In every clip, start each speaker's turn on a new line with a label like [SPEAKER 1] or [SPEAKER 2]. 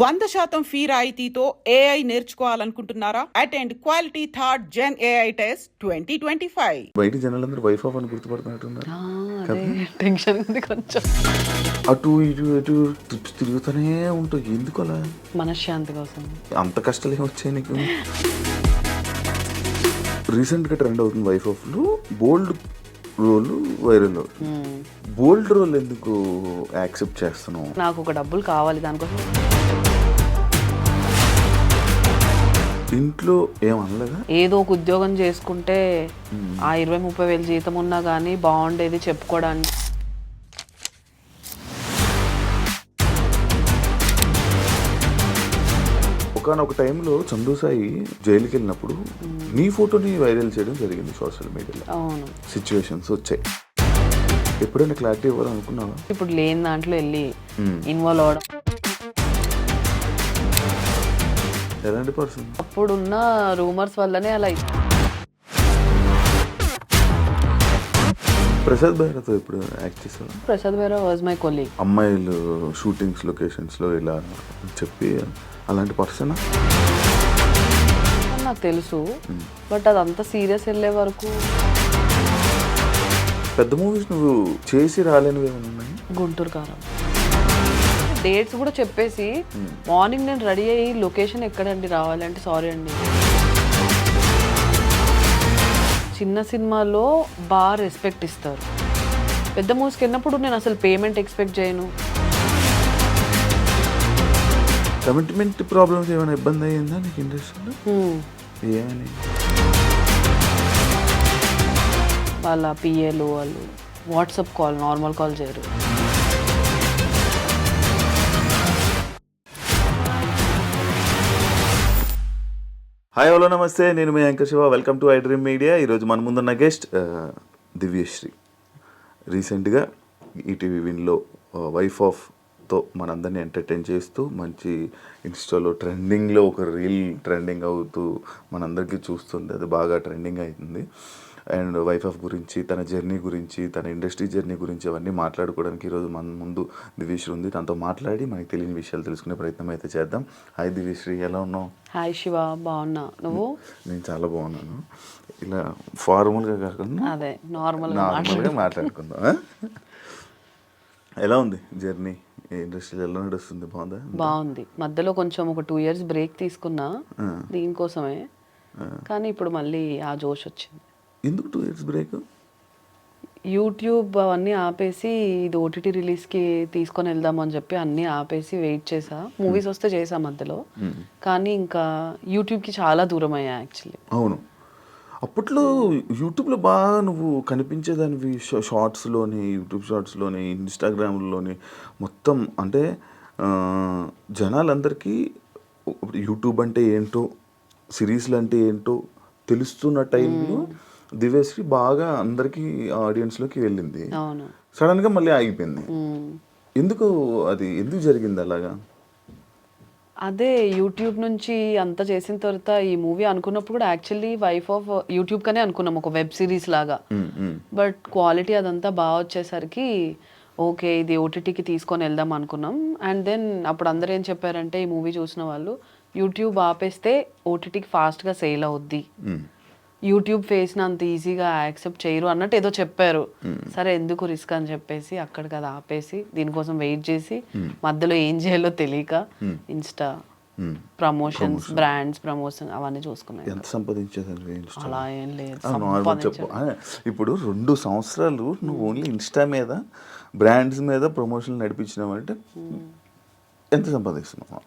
[SPEAKER 1] 100% fee రాయితీతో AI నేర్చుకోవాలనుకుంటున్నారా? Attend quality third gen AI test 2025.
[SPEAKER 2] బయట జనాలందరూ వైఫ్ ఆఫ్ అని గుర్తుపడుతున్నట్టున్నారు.
[SPEAKER 3] టెన్షన్ ఉంది కొంచెం.
[SPEAKER 2] అటు ఇటు ఇటు ట్రిప్స్ తిరుగుతూనే ఉంటాయి. ఎందుకు అలా?
[SPEAKER 3] మనశ్శాంతి కోసం.
[SPEAKER 2] అంత కష్టాలు ఏమి వచ్చాయి నీకు? రీసెంట్గా ట్రెండ్ అవుతుంది వైఫ్ ఆఫ్ లో. బోల్డ్ రోల్ వైరల్. బోల్డ్ రోల్ ఎందుకు యాక్సెప్ట్ చేస్తున్నావు?
[SPEAKER 3] నాకు ఒక డబ్బులు కావాలి దానికోసం.
[SPEAKER 2] ఇంట్లో ఏమనలేదా?
[SPEAKER 3] ఏదో ఒక ఉద్యోగం చేసుకుంటే ఆ 20-30 వేలు జీతం ఉన్నా కానీ బాగుండేది చెప్పుకోవడానికి.
[SPEAKER 2] ఒకనొక టైంలో చందు సాయి జైలుకి వెళ్ళినప్పుడు నీ ఫోటోని వైరల్ చేయడం జరిగింది సోషల్ మీడియాలో.
[SPEAKER 3] అవును,
[SPEAKER 2] సిచ్యువేషన్స్ వచ్చాయి. ఎప్పుడైనా క్లారిటీ ఇవ్వాలనుకున్నావా?
[SPEAKER 3] ఇప్పుడు లేని దాంట్లో వెళ్ళి ఇన్వాల్వ్ అవడం.
[SPEAKER 2] ఎలాంటి పర్సన్?
[SPEAKER 3] అప్పుడున్న రూమర్స్ వల్లనే అలా.
[SPEAKER 2] ప్రసాద్ బైరాతో ఇప్పుడు యాక్ట్ చేసావా?
[SPEAKER 3] Prasad Baira was my colleague.
[SPEAKER 2] అమ్మాయిలు షూటింగ్స్ లొకేషన్స్లో ఇలా చెప్పి అలాంటి పర్సన్
[SPEAKER 3] నాకు తెలుసు, బట్ అదంతా సీరియస్ వెళ్ళే వరకు.
[SPEAKER 2] పెద్ద మూవీస్ నువ్వు చేసి రాలేనివి ఏమైనా ఉన్నాయి?
[SPEAKER 3] గుంటూరు కారం డేట్స్ కూడా చెప్పేసి మార్నింగ్ నేను రెడీ అయ్యి లొకేషన్ ఎక్కడండి రావాలంటే సారీ అండి. చిన్న సినిమాలో బాగా రెస్పెక్ట్ ఇస్తారు. పెద్ద మూవీస్కి వెళ్ళినప్పుడు నేను అసలు పేమెంట్ ఎక్స్పెక్ట్ చేయను.
[SPEAKER 2] కమిట్మెంట్ ప్రాబ్లమ్స్ ఏమైనా ఇబ్బంది అయ్యిందా నీకు ఇండస్ట్రీలో? ఏమని?
[SPEAKER 3] వాళ్ళ పిఏలు వాళ్ళు వాట్సాప్ కాల్, నార్మల్ కాల్ చేయరు.
[SPEAKER 2] హాయ్ హలో నమస్తే, నేను మీ anchor Shiva. Welcome to I dream media. ఈరోజు మన ముందున్న గెస్ట్ దివ్యశ్రీ. రీసెంట్గా ఈటీవీ విన్లో వైఫ్ ఆఫ్తో మనందరినీ ఎంటర్టైన్ చేస్తూ మంచి ఇన్స్టాలో ట్రెండింగ్లో ఒక రీల్ ట్రెండింగ్ అవుతూ మనందరికీ చూస్తుంది. అది బాగా ట్రెండింగ్ అవుతుంది. అండ్ వైఫ్ ఆఫ్ గురించి, తన జర్నీ గురించి, తన ఇండస్ట్రీ జర్నీ గురించి అవన్నీ మాట్లాడుకోవడానికి ఈరోజు మన ముందు దివ్యశ్రీ ఉంది. తనతో మాట్లాడి మనకి తెలియని విషయాలు తెలుసుకునే ప్రయత్నం అయితే చేద్దాం. హాయ్ దివ్యశ్రీ, ఎలా ఉన్నావు?
[SPEAKER 3] హాయ్ శివ, బాగున్నా. నువ్వు?
[SPEAKER 2] నేను చాలా బాగున్నాను. ఇలా ఫార్మల్గా కాకుండా
[SPEAKER 3] అదే నార్మల్గా
[SPEAKER 2] మాట్లాడుకుందాం. ఎలా ఉంది జర్నీ? ఇండస్ట్రీలో ఎలా నడుస్తుంది? బాగుందా?
[SPEAKER 3] బాగుంది. మధ్యలో కొంచెం ఒక 2 years బ్రేక్ తీసుకున్నా దీనికోసమే, కానీ ఇప్పుడు మళ్ళీ ఆ జోష్ వచ్చింది.
[SPEAKER 2] ఎందుకు 2 years బ్రేక్?
[SPEAKER 3] యూట్యూబ్ అవన్నీ ఆపేసి ఇది ఓటీటీ రిలీజ్కి తీసుకొని వెళ్దామని చెప్పి అన్నీ ఆపేసి వెయిట్ చేసా. మూవీస్ వస్తే చేసా మధ్యలో, కానీ ఇంకా యూట్యూబ్కి చాలా దూరం అయ్యా యాక్చువల్లీ.
[SPEAKER 2] అవును, అప్పట్లో యూట్యూబ్లో బాగా నువ్వు కనిపించేదానివి. షార్ట్స్లోని, యూట్యూబ్ షార్ట్స్లోని, ఇన్స్టాగ్రామ్లోని మొత్తం. అంటే జనాలందరికీ యూట్యూబ్ అంటే ఏంటో, సిరీస్లు అంటే ఏంటో తెలుస్తున్న టైంలో దివ్యశ్రీ బాగా అందరికీ ఆడియన్స్లోకి వెళ్ళింది. సడన్గా మళ్ళీ ఆగిపోయింది. ఎందుకు? అది ఎందుకు జరిగింది అలాగా?
[SPEAKER 3] అదే యూట్యూబ్ నుంచి అంత చేసిన తర్వాత ఈ మూవీ అనుకున్నప్పుడు కూడా యాక్చువల్లీ వైఫ్ ఆఫ్ యూట్యూబ్ కనే అనుకున్నాం, ఒక వెబ్ సిరీస్ లాగా. బట్ క్వాలిటీ అదంతా బాగా వచ్చేసరికి ఓకే ఇది ఓటీటీకి తీసుకొని వెళ్దాం అనుకున్నాం. అండ్ దెన్ అప్పుడు అందరూ ఏం చెప్పారంటే, ఈ మూవీ చూసిన వాళ్ళు యూట్యూబ్ ఆపేస్తే ఓటీటీకి ఫాస్ట్గా సేల్ అవుద్ది, యూట్యూబ్ ఫేస్ని అంత ఈజీగా యాక్సెప్ట్ చేయరు అన్నట్టు ఏదో చెప్పారు. సరే ఎందుకు రిస్క్ అని చెప్పేసి అక్కడికి అది ఆపేసి దీనికోసం వెయిట్ చేసి మధ్యలో ఏం చేయాలో తెలియక ఇన్స్టా ప్రమోషన్స్, బ్రాండ్స్ ప్రమోషన్ అవన్నీ చూసుకున్నాను.
[SPEAKER 2] ఎంత సంపాదించేది?
[SPEAKER 3] అలా ఏం లేదు.
[SPEAKER 2] చెప్పు. ఇప్పుడు 2 సంవత్సరాలు నువ్వు ఓన్లీ ఇన్స్టా మీద, బ్రాండ్స్ మీద ప్రమోషన్లు నడిపించినావు అంటే ఎంత సంపాదిస్తున్నావు?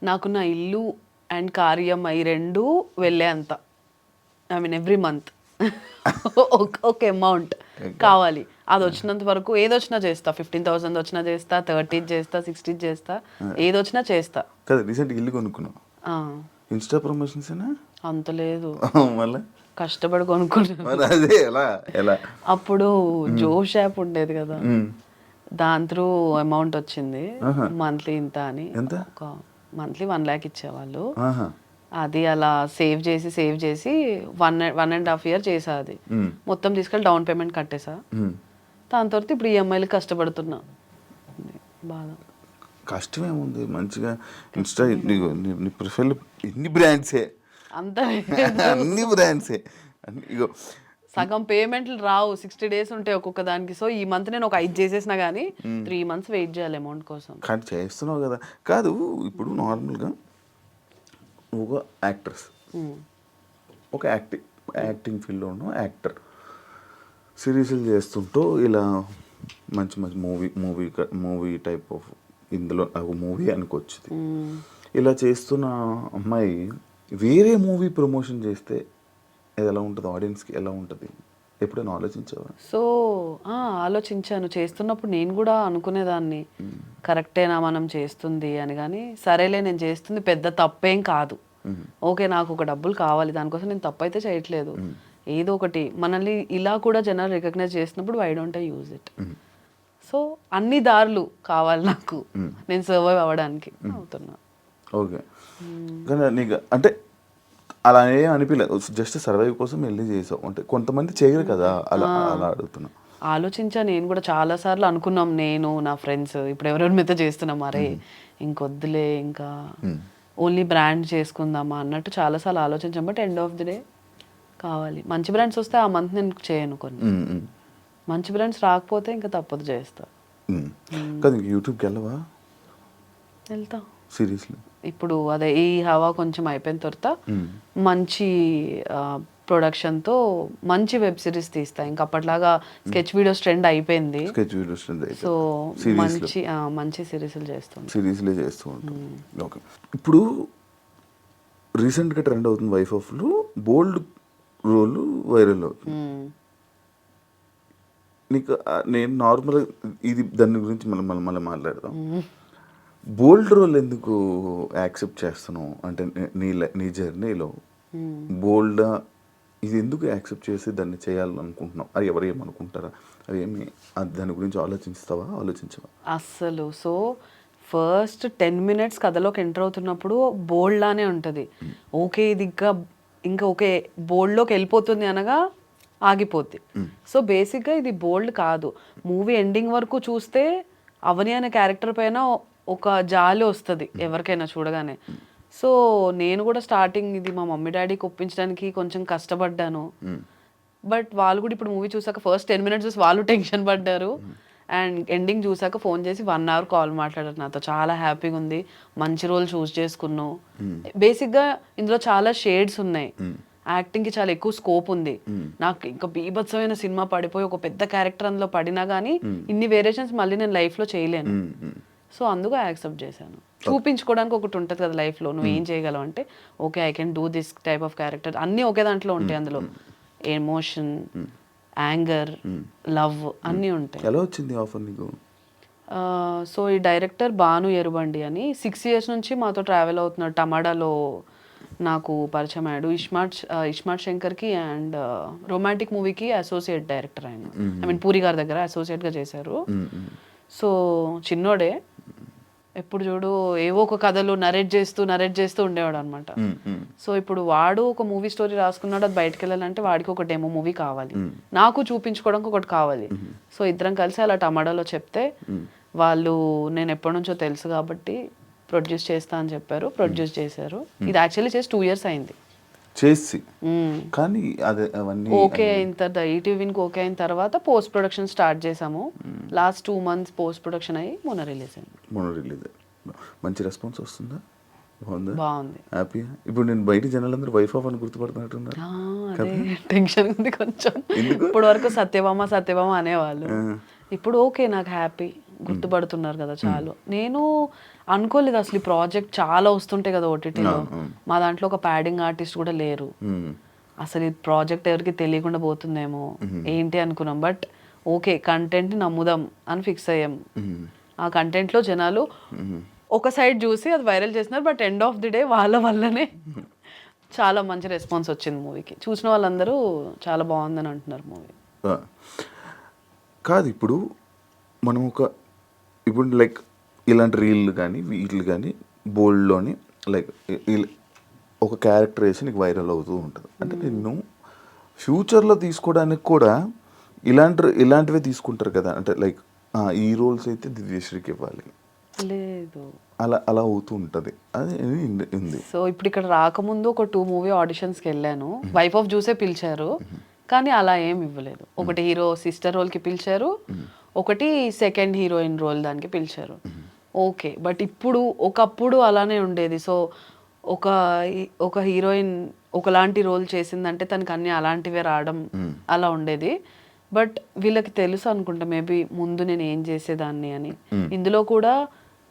[SPEAKER 3] నాకు నా ఇల్లు అండ్ కార్యం అవి 2 వెళ్ళే అంత, ఐ మీన్ ఎవ్రీ మంత్ ఒక అమౌంట్ కావాలి. అది వచ్చినంత వరకు ఏదొచ్చినా చేస్తా. 15,000 వచ్చినా చేస్తా, 30 చేస్తా, 60 చేస్తా, ఏదొచ్చినా చేస్తా.
[SPEAKER 2] కదా రీసెంట్ ఇల్లు కొనుక్కున్నావు, ఇన్స్టా ప్రమోషన్స్
[SPEAKER 3] అంత లేదు,
[SPEAKER 2] మళ్ళీ
[SPEAKER 3] కష్టపడి కొనుక్కున్నాను.
[SPEAKER 2] అదే ఎలా
[SPEAKER 3] అప్పుడు జోష్ యాప్ ఉండేది కదా, దాని త్రూ అమౌంట్ వచ్చింది మంత్లీ ఇంత అని. ఒక మంత్లీ 1 lakh ఇచ్చేవాళ్ళు. అది అలా సేవ్ చేసి 1.5 year చేసా. అది మొత్తం తీసుకెళ్ళి డౌన్ పేమెంట్ కట్టేసా. దాని తర్వాత ఇప్పుడు ఈఎంఐలు కష్టపడుతున్నా. బాధ.
[SPEAKER 2] కష్టమేముంది మంచిగా ఇన్స్టా నీ ప్రొఫైల్ ఎన్ని బ్రాండ్సే
[SPEAKER 3] అంత
[SPEAKER 2] అన్ని బ్రాండ్సే అన్ని ఇగో
[SPEAKER 3] సగం పేమెంట్లు రావు 60 days ఉంటాయి ఒక్కొక్క దానికి. సో ఈ మంత్ నేను ఒక 5 చేసేసినా కానీ 3 months వెయిట్ చేయాలి అమౌంట్ కోసం.
[SPEAKER 2] కానీ చేస్తున్నావు కదా. కాదు ఇప్పుడు నార్మల్గా ఒక యాక్ట్రెస్, ఒక యాక్టింగ్ ఫీల్డ్లో ఉన్న యాక్టర్ సిరీస్లు చేస్తుంటూ ఇలా మంచి మంచి మూవీ టైప్ ఆఫ్ ఇందులో ఒక మూవీ అనుకొచ్చింది. ఇలా చేస్తున్న అమ్మాయి వేరే మూవీ ప్రమోషన్ చేస్తే అది ఎలా ఉంటుంది, ఆడియన్స్కి ఎలా ఉంటుంది, ఎప్పుడైనా ఆలోచించావా?
[SPEAKER 3] సో ఆలోచించాను. చేస్తున్నప్పుడు నేను కూడా అనుకునేదాన్ని కరెక్టేనా మనం చేస్తుంది అని. కానీ సరేలే నేను చేస్తుంది పెద్ద తప్పేం కాదు, ఓకే నాకు ఒక డబ్బులు కావాలి దానికోసం నేను తప్పు అయితే చేయట్లేదు. ఏదో ఒకటి మనల్ని ఇలా కూడా జనాలు రికగ్నైజ్ చేసినప్పుడు why don't I use it. So అన్ని దారులు కావాలి నాకు నేను సర్వైవ్ అవ్వడానికి అవుతున్నా.
[SPEAKER 2] ఓకే, కానీ నీకు అంటే అలా ఏం అనిపించలేదు, జస్ట్ సర్వైవ్ కోసం వెళ్ళి చేసావు అంటే? కొంతమంది చేయరు కదా అలా, అలా అడుగుతున్నా.
[SPEAKER 3] ఆలోచించా నేను కూడా చాలాసార్లు అనుకున్నాం, నేను నా ఫ్రెండ్స్ ఇప్పుడు ఎవరెవరి మీద చేస్తున్నాం, మరే ఇంకొద్దులే ఇంకా ఓన్లీ బ్రాండ్ చేసుకుందామా అన్నట్టు చాలాసార్లు ఆలోచించాం. But end of the day కావాలి మంచి బ్రాండ్స్ వస్తే ఆ మంత్ నేను చేయను, కొన్ని మంచి బ్రాండ్స్ రాకపోతే ఇంకా తప్పదు చేస్తా.
[SPEAKER 2] కదా యూట్యూబ్కి వెళ్ళవా?
[SPEAKER 3] వెళ్తా
[SPEAKER 2] సీరియస్లీ.
[SPEAKER 3] ఇప్పుడు అదే ఈ హవా కొంచెం అయిపోయిన తర్వాత మంచి ప్రొడక్షన్తో మంచి వెబ్ సిరీస్ తీస్తా. ఇంకా అప్పట్లాగా స్కెచ్ వీడియోస్ ట్రెండ్ అయిపోయింది. సో మంచి సిరీస్లు చేస్తాం,
[SPEAKER 2] సిరీస్లే చేస్తూ ఉంటాం. ఓకే, ఇప్పుడు రీసెంట్గా ట్రెండ్ అవుతుంది వైఫ్ ఆఫ్లో బోల్డ్ రోల్ వైరల్ అవుతుంది. నీకు నేను నార్మల్గా ఇది దాని గురించి మళ్ళీ మాట్లాడదాం. బోల్డ్ రోల్ ఎందుకు యాక్సెప్ట్ చేస్తున్నావు అంటే నీ జర్నీలో బోల్డ్ ఇది ఎందుకు యాక్సెప్ట్ చేసి దాన్ని చేయాలనుకుంటున్నావు? అది ఎవరు ఏమనుకుంటారా అది ఏమి దాని గురించి ఆలోచించవా
[SPEAKER 3] అస్సలు? సో ఫస్ట్ 10 minutes కథలోకి ఎంటర్ అవుతున్నప్పుడు బోల్డ్ లానే ఉంటుంది. ఓకే ఇది ఇంకా ఓకే బోల్డ్లోకి వెళ్ళిపోతుంది అనగా ఆగిపోద్ది. సో బేసిక్గా ఇది బోల్డ్ కాదు. మూవీ ఎండింగ్ వరకు చూస్తే అవని అనే క్యారెక్టర్ పైన ఒక జాలి వస్తుంది ఎవరికైనా చూడగానే. సో నేను కూడా స్టార్టింగ్ ఇది మా మమ్మీ డాడీకి ఒప్పించడానికి కొంచెం కష్టపడ్డాను. బట్ వాళ్ళు కూడా ఇప్పుడు మూవీ చూసాక ఫస్ట్ 10 minutes చూసి వాళ్ళు టెన్షన్ పడ్డారు. అండ్ ఎండింగ్ చూసాక ఫోన్ చేసి 1 hour కాల్ మాట్లాడారు నాతో. చాలా హ్యాపీగా ఉంది, మంచి రోల్ చూస్ చేసుకున్నావు. బేసిక్గా ఇందులో చాలా షేడ్స్ ఉన్నాయి, యాక్టింగ్కి చాలా ఎక్కువ స్కోప్ ఉంది. నాకు ఇంకా బీభత్సమైన సినిమా పడిపోయి ఒక పెద్ద క్యారెక్టర్ అందులో పడినా కానీ ఇన్ని వేరియేషన్స్ మళ్ళీ నేను లైఫ్లో చేయలేను. సో అందుకు యాక్సెప్ట్ చేశాను. చూపించుకోవడానికి ఒకటి ఉంటుంది కదా లైఫ్లో, నువ్వు ఏం చేయగలవు అంటే okay I can do this type of character. అన్నీ ఒకే దాంట్లో ఉంటాయి, అందులో ఎమోషన్, యాంగర్, లవ్ అన్నీ ఉంటాయి.
[SPEAKER 2] ఎలా వచ్చింది ఆఫర్ నీకు?
[SPEAKER 3] సో ఈ డైరెక్టర్ భాను ఎరుబండి అని 6 years నుంచి మాతో ట్రావెల్ అవుతున్నాడు. టమాడాలో నాకు పరిచయం అయ్యాడు. ఇస్మార్ట్ శంకర్కి అండ్ రొమాంటిక్ మూవీకి అసోసియేట్ డైరెక్టర్ ఆయన. ఐ మీన్ పూరి గారి దగ్గర అసోసియేట్గా చేశారు. సో చిన్నోడే, ఎప్పుడు చూడు ఏవో ఒక కథలు నరేట్ చేస్తూ ఉండేవాడు అనమాట. సో ఇప్పుడు వాడు ఒక మూవీ స్టోరీ రాసుకున్నాడు, అది బయటకు వెళ్ళాలంటే వాడికి ఒక డెమో మూవీ కావాలి, నాకు చూపించుకోవడానికి ఒకటి కావాలి. సో ఇద్దరం కలిసి అలా టమాటాలో చెప్తే వాళ్ళు నేను ఎప్పటి నుంచో తెలుసు కాబట్టి ప్రొడ్యూస్ చేస్తా అని చెప్పారు. ప్రొడ్యూస్ చేశారు. ఇది యాక్చువల్లీ చేసి 2 years అయింది
[SPEAKER 2] చేసి. కానీ అదే అవన్నీ
[SPEAKER 3] ఓకే అయిన తర్వాత ఈటీవీకి ఓకే అయిన తర్వాత పోస్ట్ ప్రొడక్షన్ స్టార్ట్ చేసాము. లాస్ట్ 2 months పోస్ట్ ప్రొడక్షన్ అయ్యి మొన్న రిలీజ్ అయింది.
[SPEAKER 2] మంచి రెస్పాన్స్ వస్తుందా?
[SPEAKER 3] బాగుంది,
[SPEAKER 2] హ్యాపీ. ఇప్పుడు నేను బయట జనాలందరూ వైఫ్ ఆఫ్ అని గుర్తుపడుతున్నట్టున్నారు.
[SPEAKER 3] టెన్షన్ ఉంది కొంచెం. ఇప్పుడు వరకు సత్యభామ అనేవాళ్ళు, ఇప్పుడు ఓకే నాకు హ్యాపీ, గుర్తుపడుతున్నారు కదా చాలు. నేను అనుకోలేదు అసలు ఈ ప్రాజెక్ట్ చాలా వస్తుంటాయి కదా ఓటీటీలో. మా దాంట్లో ఒక ప్యాడింగ్ ఆర్టిస్ట్ కూడా లేరు. అసలు ఈ ప్రాజెక్ట్ ఎవరికి తెలియకుండా పోతుందేమో ఏంటి అనుకున్నాం. బట్ ఓకే కంటెంట్ని నమ్ముదాం అని ఫిక్స్ అయ్యాం. ఆ కంటెంట్లో జనాలు ఒక సైడ్ చూసి అది వైరల్ చేస్తున్నారు. But end of the day వాళ్ళ వల్లనే చాలా మంచి రెస్పాన్స్ వచ్చింది మూవీకి. చూసిన వాళ్ళందరూ చాలా బాగుందని అంటున్నారు మూవీ.
[SPEAKER 2] కాదు ఇప్పుడు మనం ఇప్పుడు లైక్ ఇలాంటి రీళ్ళు కానీ వీటిలు కానీ బోల్డ్లోని లైక్ ఒక క్యారెక్టర్ వేసి నీకు వైరల్ అవుతూ ఉంటుంది. అంటే నిన్ను ఫ్యూచర్లో తీసుకోవడానికి కూడా ఇలాంటివే తీసుకుంటారు కదా. అంటే లైక్ ఈ రోల్స్ అయితే దివ్యశ్రీకి ఇవ్వాలి,
[SPEAKER 3] లేదు.
[SPEAKER 2] అలా అలా అవుతూ ఉంటుంది. అది ఉంది.
[SPEAKER 3] సో ఇప్పుడు ఇక్కడ రాకముందు ఒక 2 మూవీ ఆడిషన్స్కి వెళ్ళాను. వైఫ్ ఆఫ్ జ్యూసే పిలిచారు, కానీ అలా ఏం ఇవ్వలేదు. ఒకటి హీరో సిస్టర్ రోల్కి పిలిచారు, ఒకటి సెకండ్ హీరోయిన్ రోల్ దానికి పిలిచారు. ఓకే, బట్ ఒకప్పుడు అలానే ఉండేది. సో ఒక హీరోయిన్ ఒకలాంటి రోల్ చేసిందంటే తనకి అన్ని అలాంటివే రావడం అలా ఉండేది. బట్ వీళ్ళకి తెలుసు అనుకుంటా మేబీ ముందు నేను ఏం చేసేదాన్ని అని. ఇందులో కూడా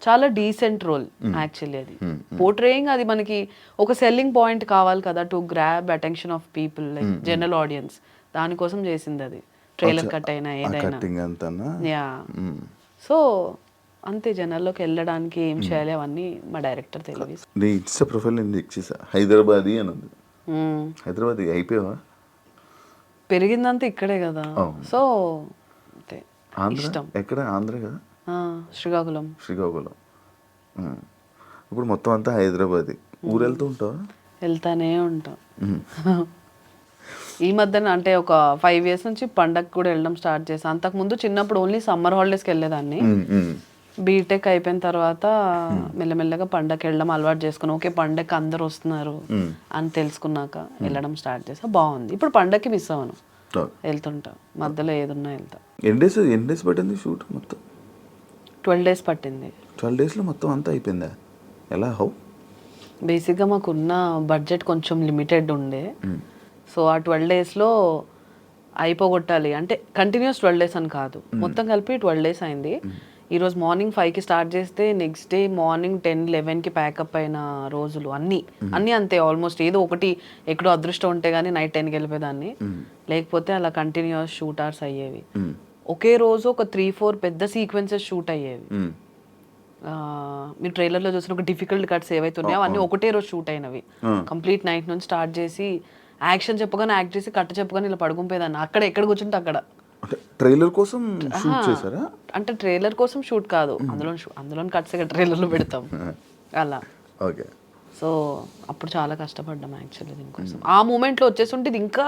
[SPEAKER 3] చాలా డీసెంట్ రోల్ యాక్చువల్లీ. అది పోర్ట్రేయింగ్, అది మనకి ఒక సెల్లింగ్ పాయింట్ కావాలి కదా, to grab attention of people, like general audience. దానికోసం చేసింది అది, ట్రైలర్ కట్ అయినా ఏదైనా. యా, సో అంతే, జనాల్లోకి వెళ్ళడానికి ఏం చేయాలి అవన్నీ మా డైరెక్టర్ తెలియదు.
[SPEAKER 2] నీ ఇన్స్టా ప్రొఫైల్ నేను చెక్ చేసా, హైదరాబాదీ అని ఉంది. హైదరాబాదీ అయిపోయావా?
[SPEAKER 3] పెరిగిందంతా ఇక్కడే కదా, సో అంతే.
[SPEAKER 2] ఇష్టం ఎక్కడ? ఆంధ్ర కదా.
[SPEAKER 3] శ్రీకాకుళం.
[SPEAKER 2] ఇప్పుడు మొత్తం అంతా హైదరాబాదీ. ఊరు వెళ్తూ ఉంటావా?
[SPEAKER 3] వెళ్తానే ఉంటాం. ఈ మధ్యన అంటే ఒక 5 years నుంచి పండగకి కూడా వెళ్ళడం స్టార్ట్ చేశాను. అంతకుముందు చిన్నప్పుడు ఓన్లీ సమ్మర్ హాలిడేస్కి వెళ్ళేదాన్ని. బీటెక్ అయిపోయిన తర్వాత మెల్లమెల్లగా పండగకి వెళ్ళడం అలవాటు చేసుకున్నాను. ఓకే, పండగకి అందరు వస్తున్నారు అని తెలుసుకున్నాక వెళ్ళడం స్టార్ట్ చేసా. బాగుంది. ఇప్పుడు పండగకి మిస్ అవ్వను, వెళ్తుంటా. మధ్యలో ఏదున్నా వెళ్తా.
[SPEAKER 2] ఎన్ని డేస్ పట్టింది షూట్ మొత్తం?
[SPEAKER 3] 12 days పట్టింది.
[SPEAKER 2] 12 daysలో మొత్తం అంతా అయిపోయిందా? ఎలా? హౌ?
[SPEAKER 3] బేసిక్గా మాకున్న బడ్జెట్ కొంచెం లిమిటెడ్ ఉండే. సో ఆ 12 daysలో అయిపోగొట్టాలి అంటే కంటిన్యూస్ 12 days అని కాదు, మొత్తం కలిపి 12 days అయింది. ఈరోజు మార్నింగ్ 5కి స్టార్ట్ చేస్తే నెక్స్ట్ డే మార్నింగ్ 10-11కి ప్యాకప్ అయిన రోజులు అన్నీ అంతే. ఆల్మోస్ట్ ఏదో ఒకటి ఎక్కడో అదృష్టం ఉంటే కానీ నైట్ 10కి వెళ్ళిపోయేదాన్ని, లేకపోతే అలా కంటిన్యూస్ షూట్ అవర్స్ అయ్యేవి. ఒకే రోజు ఒక 3-4 పెద్ద సీక్వెన్సెస్ షూట్ అయ్యేవి. మీరు ట్రైలర్లో చూసిన ఒక డిఫికల్ట్ కట్స్ ఏవైతే ఉన్నాయో అవన్నీ ఒకటే రోజు షూట్ అయినవి. కంప్లీట్ నైట్ నుంచి స్టార్ట్ చేసి యాక్షన్ చెప్పగానే యాక్ట్ చేసి కట్ చెప్పగానే ఇలా పడుకుంపోయేదాన్ని. అక్కడ ఎక్కడ కూర్చుంటే అక్కడ.
[SPEAKER 2] ట్రైలర్ కోసం షూట్ చేశారా?
[SPEAKER 3] అంటే ట్రైలర్ కోసం షూట్ కాదు, అందులో కట్స్ ట్రైలర్లో పెడతాం అలా.
[SPEAKER 2] ఓకే.
[SPEAKER 3] సో అప్పుడు చాలా కష్టపడ్డాం యాక్చువల్లీ దీనికోసం. ఆ మూమెంట్లో వచ్చేస్తుంటే ఇది ఇంకా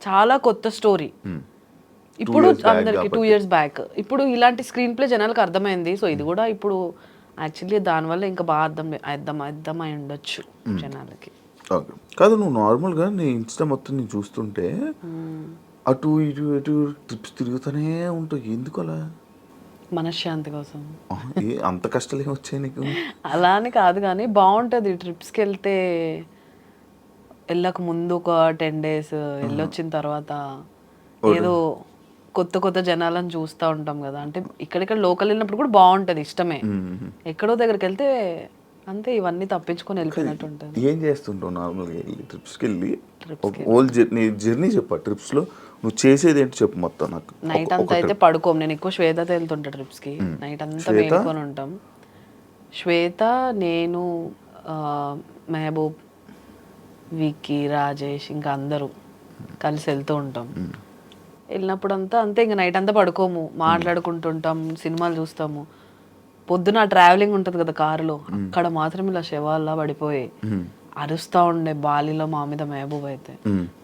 [SPEAKER 3] చాలా కొత్త స్టోరీ. ఇప్పుడు అందరికి 2 years బ్యాక్. ఇప్పుడు ఇలాంటి స్క్రీన్ ప్లే జనాలకు అర్థమైంది. సో ఇది కూడా ఇప్పుడు యాక్చువల్లీ దానివల్ల ఇంకా బాగా అర్థమై ఉండొచ్చు జనాలకి.
[SPEAKER 2] ఓకే. కాదు, నువ్వు నార్మల్గా నీ ఇన్స్టా మొత్తం నేను చూస్తుంటే అటు ఇటు ట్రిప్స్ తిరుగుతూనే ఉంటావు, ఎందుకు అలా?
[SPEAKER 3] మనశ్శాంతి కోసం.
[SPEAKER 2] అంత కష్టాలు ఏమి వచ్చాయి నీకు?
[SPEAKER 3] అలా అని కాదు, కానీ బాగుంటుంది ట్రిప్స్కి వెళ్తే. వెళ్ళక ముందు ఒక 10 days, వెళ్ళొచ్చిన తర్వాత ఏదో కొత్త జనాలను చూస్తూ ఉంటాం కదా. అంటే ఇక్కడిక్కడ లోకల్ వెళ్ళినప్పుడు కూడా బాగుంటుంది, ఇష్టమే. ఎక్కడో దగ్గరికి వెళ్తే అంతే, ఇవన్నీ తప్పించుకొని వెళ్ళిపోయినట్టు ఉంటుంది.
[SPEAKER 2] ఏం చేస్తుంటావు నార్మల్గా వెళ్ళి ట్రిప్స్కి వెళ్ళి? నీ జర్నీ చెప్పా, ట్రిప్స్లో నువ్వు చేసేది ఏంటి చెప్పు మొత్తం నాకు.
[SPEAKER 3] నైట్ అంతా అయితే పడుకోము. నేను ఎక్కువ శ్వేతతో వెళ్తుంటా ట్రిప్స్కి. నైట్ అంతా మేలుకొని ఉంటాం. శ్వేత, నేను, మెహబూబ్, విక్కీ, రాజేష్, ఇంకా అందరూ కలిసి వెళ్తూ ఉంటాం. వెళ్ళినప్పుడు అంతా అంతే, ఇంకా నైట్ అంతా పడుకోము, మాట్లాడుకుంటుంటాం, సినిమాలు చూస్తాము. పొద్దున ట్రావెలింగ్ ఉంటుంది కదా కారులో, అక్కడ మాత్రం ఇలా శవాల్లా పడిపోయి అరుస్తా ఉండే. బాలిలో మా మీద మెహబూబ్ అయితే,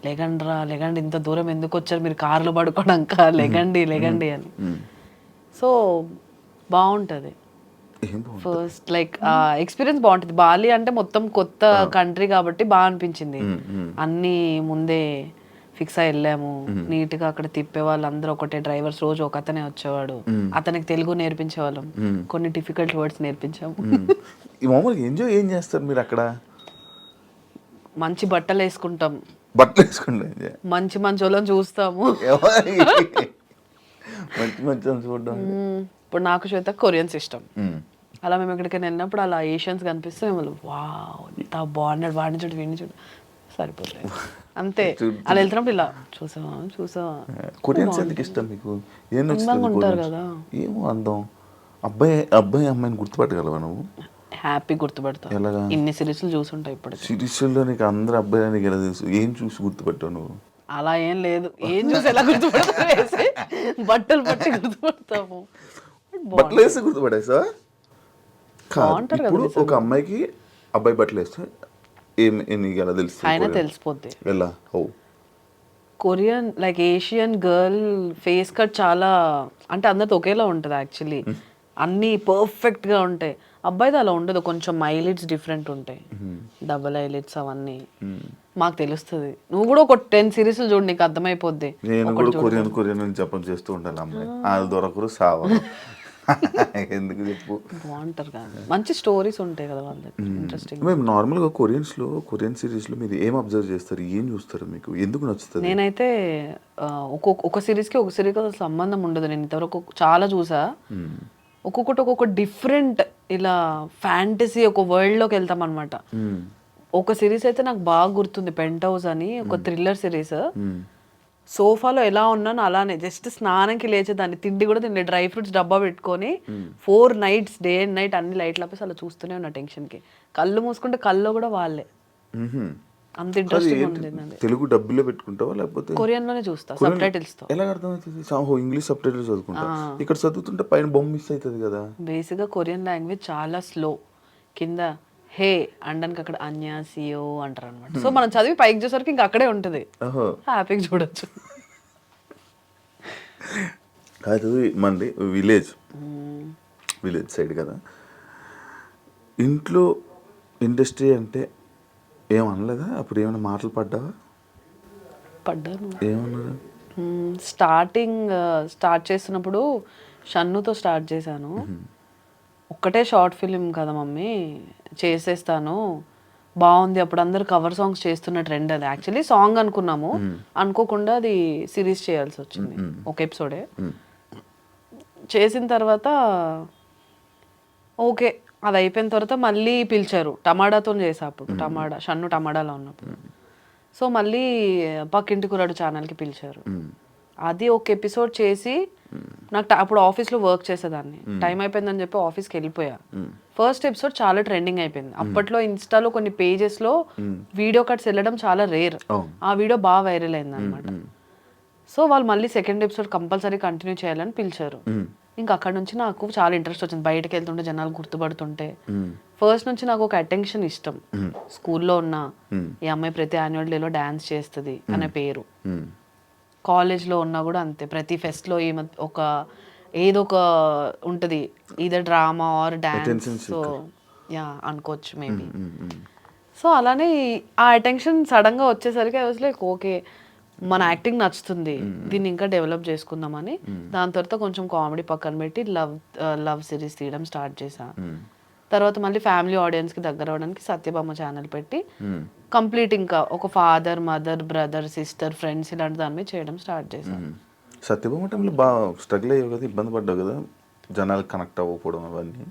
[SPEAKER 3] లెగండి ఇంత దూరం ఎందుకు వచ్చారు మీరు కారులో పడుకోవడాక, లెగండి అని. సో బాగుంటుంది. ఫస్ట్ లైక్ ఎక్స్పీరియన్స్ బాగుంటుంది. బాలి అంటే మొత్తం కొత్త కంట్రీ కాబట్టి బాగా అనిపించింది. అన్నీ ముందే ఫిక్స్ అయి వెళ్ళాము. నీట్గా అక్కడ తిప్పే వాళ్ళందరూ ఒకటే డ్రైవర్స్, రోజు ఒక అతనే వచ్చేవాడు. అతనికి తెలుగు నేర్పించేవాళ్ళం, కొన్ని డిఫికల్ట్ వర్డ్స్ నేర్పించాము.
[SPEAKER 2] మామూలుగా ఎంజాయ్ ఏం చేస్తారు మీరు అక్కడ?
[SPEAKER 3] మంచి బట్టలు వేసుకుంటాం, మంచి వాళ్ళని చూస్తాము.
[SPEAKER 2] చూడడం.
[SPEAKER 3] ఇప్పుడు నాకు శ్వేత కొరియన్స్ ఇష్టం. అలా మేము ఎక్కడికైనా వెళ్ళినప్పుడు అలా ఏషియన్స్ కనిపిస్తే మేము వావ్ ఇంత బాగున్నాడు, వాడిని చూడు వీడిని చూడు, సరిపోతుంది అంతే. అలా వెళ్తున్నప్పుడు ఇలా చూసావా.
[SPEAKER 2] కొరియన్స్ ఎందుకు ఇష్టం మీకు?
[SPEAKER 3] ఉంటారు కదా.
[SPEAKER 2] ఏమో అందం. అబ్బాయి అమ్మాయిని గుర్తుపట్టగలవా నువ్వు?
[SPEAKER 3] హ్యాపీ గుర్తుపడతా. ఇన్ని సిరీస్లు చూసుంటాయి ఇప్పుడు.
[SPEAKER 2] సిరీస్లో నీకు అందరు అబ్బాయి నీకు ఎలా తెలుసు? ఏం చూసి గుర్తుపెట్టావు నువ్వు?
[SPEAKER 3] అలా ఏం లేదు, ఏం చూసి ఎలా గుర్తుపడతావు? బట్టలు పట్టి గుర్తుపడతాము.
[SPEAKER 2] బట్టలు వేస్తే గుర్తుపడేసా? ఇప్పుడు ఒక అమ్మాయికి అబ్బాయి బట్టలు వేస్తే నీకు ఎలా తెలుసు?
[SPEAKER 3] అయినా తెలిసిపోద్ది.
[SPEAKER 2] ఎలా?
[SPEAKER 3] Korean like Asian girl face cut చాలా అంటే అందరితో ఒకేలా ఉంటుంది యాక్చువల్లీ. అన్నీ పర్ఫెక్ట్గా ఉంటాయి. అబ్బాయిది అలా ఉండదు, కొంచెం ఐలిడ్స్ డిఫరెంట్ ఉంటాయి, డబుల్ ఐలిడ్స్ అవన్నీ. మాకు తెలుస్తుంది. నువ్వు కూడా ఒక 10 సిరీస్లు చూడు, నీకు అర్థమైపోద్ది.
[SPEAKER 2] నేను కూడా కొరియన్ అని చెప్పని చేస్తూ ఉండాలి అమ్మాయి, అది దొరకరు సావరు. ఎందుకు చెప్పు,
[SPEAKER 3] బాగుంటారు కదా, మంచి స్టోరీస్ ఉంటాయి కదా వాళ్ళకి, ఇంట్రెస్టింగ్.
[SPEAKER 2] మేము నార్మల్గా కొరియన్ సిరీస్లో మీరు ఏం అబ్జర్వ్ చేస్తారు, ఏం చూస్తారు, మీకు ఎందుకు నచ్చుతుంది?
[SPEAKER 3] నేనైతే ఒక సిరీస్కి ఒక సిరీస్కి అసలు సంబంధం ఉండదు. నేను ఇంతవరకు చాలా చూసా, ఒక్కొక్కటి ఒక్కొక్క డిఫరెంట్ ఇలా ఫ్యాంటసీ ఒక వరల్డ్లోకి వెళ్తాం అనమాట. ఒక సిరీస్ అయితే నాకు బాగా గుర్తుంది, పెంట్ హౌస్ అని, ఒక థ్రిల్లర్ సిరీస్. సోఫాలో ఎలా ఉన్నాను అలానే జస్ట్ స్నానంకి లేచేదాన్ని, తిండి కూడా తిండి, డ్రై ఫ్రూట్స్ డబ్బా పెట్టుకొని 4 nights డే అండ్ నైట్ అన్ని లైట్లు ఆపేసి అలా చూస్తూనే ఉన్నా టెన్షన్కి. కళ్ళు మూసుకుంటే కళ్ళు కూడా వాళ్ళే, అంత ఇంట్రెస్టింగ్ ఉంది.
[SPEAKER 2] తెలుగు డబ్బులో పెట్టుకుంటావా లేకపోతే
[SPEAKER 3] కొరియన్లోనే చూస్తా సబ్ టైటిల్స్తో.
[SPEAKER 2] ఎలా అర్థమవుతుంది? ఇంగ్లీష్ సబ్ టైటిల్స్ చదువుకుంటా, ఇక్కడ చదువుతుంటే పైన బొమ్మ మిస్ అవుతుంది కదా.
[SPEAKER 3] బేసిక్గా కొరియన్ లాంగ్వేజ్ చాలా స్లో, కింద హే అనడానికి అక్కడ అన్యాసియో అంటారు అనమాట. సో మనం చదివి పైకి చూసేసరికి ఇంకా అక్కడే ఉంటుంది, హ్యాపీగా చూడొచ్చు.
[SPEAKER 2] కాదు, మంది విలేజ్ సైడ్ కదా, ఇంట్లో ఇండస్ట్రీ అంటే ఏమనలేదా? అప్పుడు ఏమైనా మాటలు పడ్డావా?
[SPEAKER 3] పడ్డాను.
[SPEAKER 2] ఏమన్నారు?
[SPEAKER 3] స్టార్ట్ చేస్తున్నప్పుడు షన్నుతో స్టార్ట్ చేశాను. ఒక్కటే షార్ట్ ఫిలిం కదా మమ్మీ, చేసేస్తాను, బాగుంది. అప్పుడు అందరు కవర్ సాంగ్స్ చేస్తున్న ట్రెండ్ అది. యాక్చువల్లీ సాంగ్ అనుకున్నాము, అనుకోకుండా అది సిరీస్ చేయాల్సి వచ్చింది, ఒక ఎపిసోడే. చేసిన తర్వాత ఓకే, అది అయిపోయిన తర్వాత మళ్ళీ పిలిచారు, టమాటాతో చేసా అప్పుడు, షన్ను టమాటాలో ఉన్నప్పుడు. సో మళ్ళీ పక్కింటి కురాడు ఛానల్కి పిలిచారు. అది ఒక ఎపిసోడ్ చేసి నాకు అప్పుడు ఆఫీస్లో వర్క్ చేసేదాన్ని, టైం అయిపోయిందని చెప్పి ఆఫీస్కి వెళ్ళిపోయా. ఫస్ట్ ఎపిసోడ్ చాలా ట్రెండింగ్ అయిపోయింది. అప్పట్లో ఇన్స్టాలో కొన్ని పేజెస్లో వీడియో కట్స్ వెళ్ళడం చాలా రేర్, ఆ వీడియో బాగా వైరల్ అయింది అనమాట. సో వాళ్ళు మళ్ళీ సెకండ్ ఎపిసోడ్ కంపల్సరీ కంటిన్యూ చేయాలని పిలిచారు. ఇంకా అక్కడ నుంచి నాకు చాలా ఇంట్రెస్ట్ వచ్చింది, బయటకు వెళ్తుంటే జనాలు గుర్తుపడుతుంటే. ఫస్ట్ నుంచి నాకు ఒక అటెన్షన్ ఇష్టం. స్కూల్లో ఉన్న ఈ అమ్మాయి ప్రతి యాన్యువల్ డేలో డాన్స్ చేస్తుంది అనే పేరు, కాలేజ్లో ఉన్నా కూడా అంతే, ప్రతి ఫెస్ట్లో ఒక ఏదో ఒక ఉంటుంది, either drama or dance. So yeah అనుకోవచ్చు మేబీ. సో అలానే ఆ అటెన్షన్ సడన్గా వచ్చేసరికి ఐ వాజ్ లైక్ ఓకే, మన యాక్టింగ్ నచ్చుతుంది, దీన్ని ఇంకా డెవలప్ చేసుకుందామని. దాని తర్వాత కొంచెం కామెడీ పక్కన పెట్టి లవ్ సిరీస్ తీయడం స్టార్ట్ చేశా. తర్వాత మళ్ళీ ఫ్యామిలీ ఆడియన్స్కి దగ్గర అవడానికి సత్యభామ ఛానల్ పెట్టి కంప్లీట్ ఇంకా ఒక father, mother, brother, sister, friends ఇలాంటి దాని మీద చేయడం స్టార్ట్ చేశాను.
[SPEAKER 2] సత్యభామ టైంలో బాగా స్ట్రగుల్ అయ్యావు కదా, ఇబ్బంది పడ్డావు కదా, జనాలు కనెక్ట్ అవ్వకపోవడం అవన్నీ?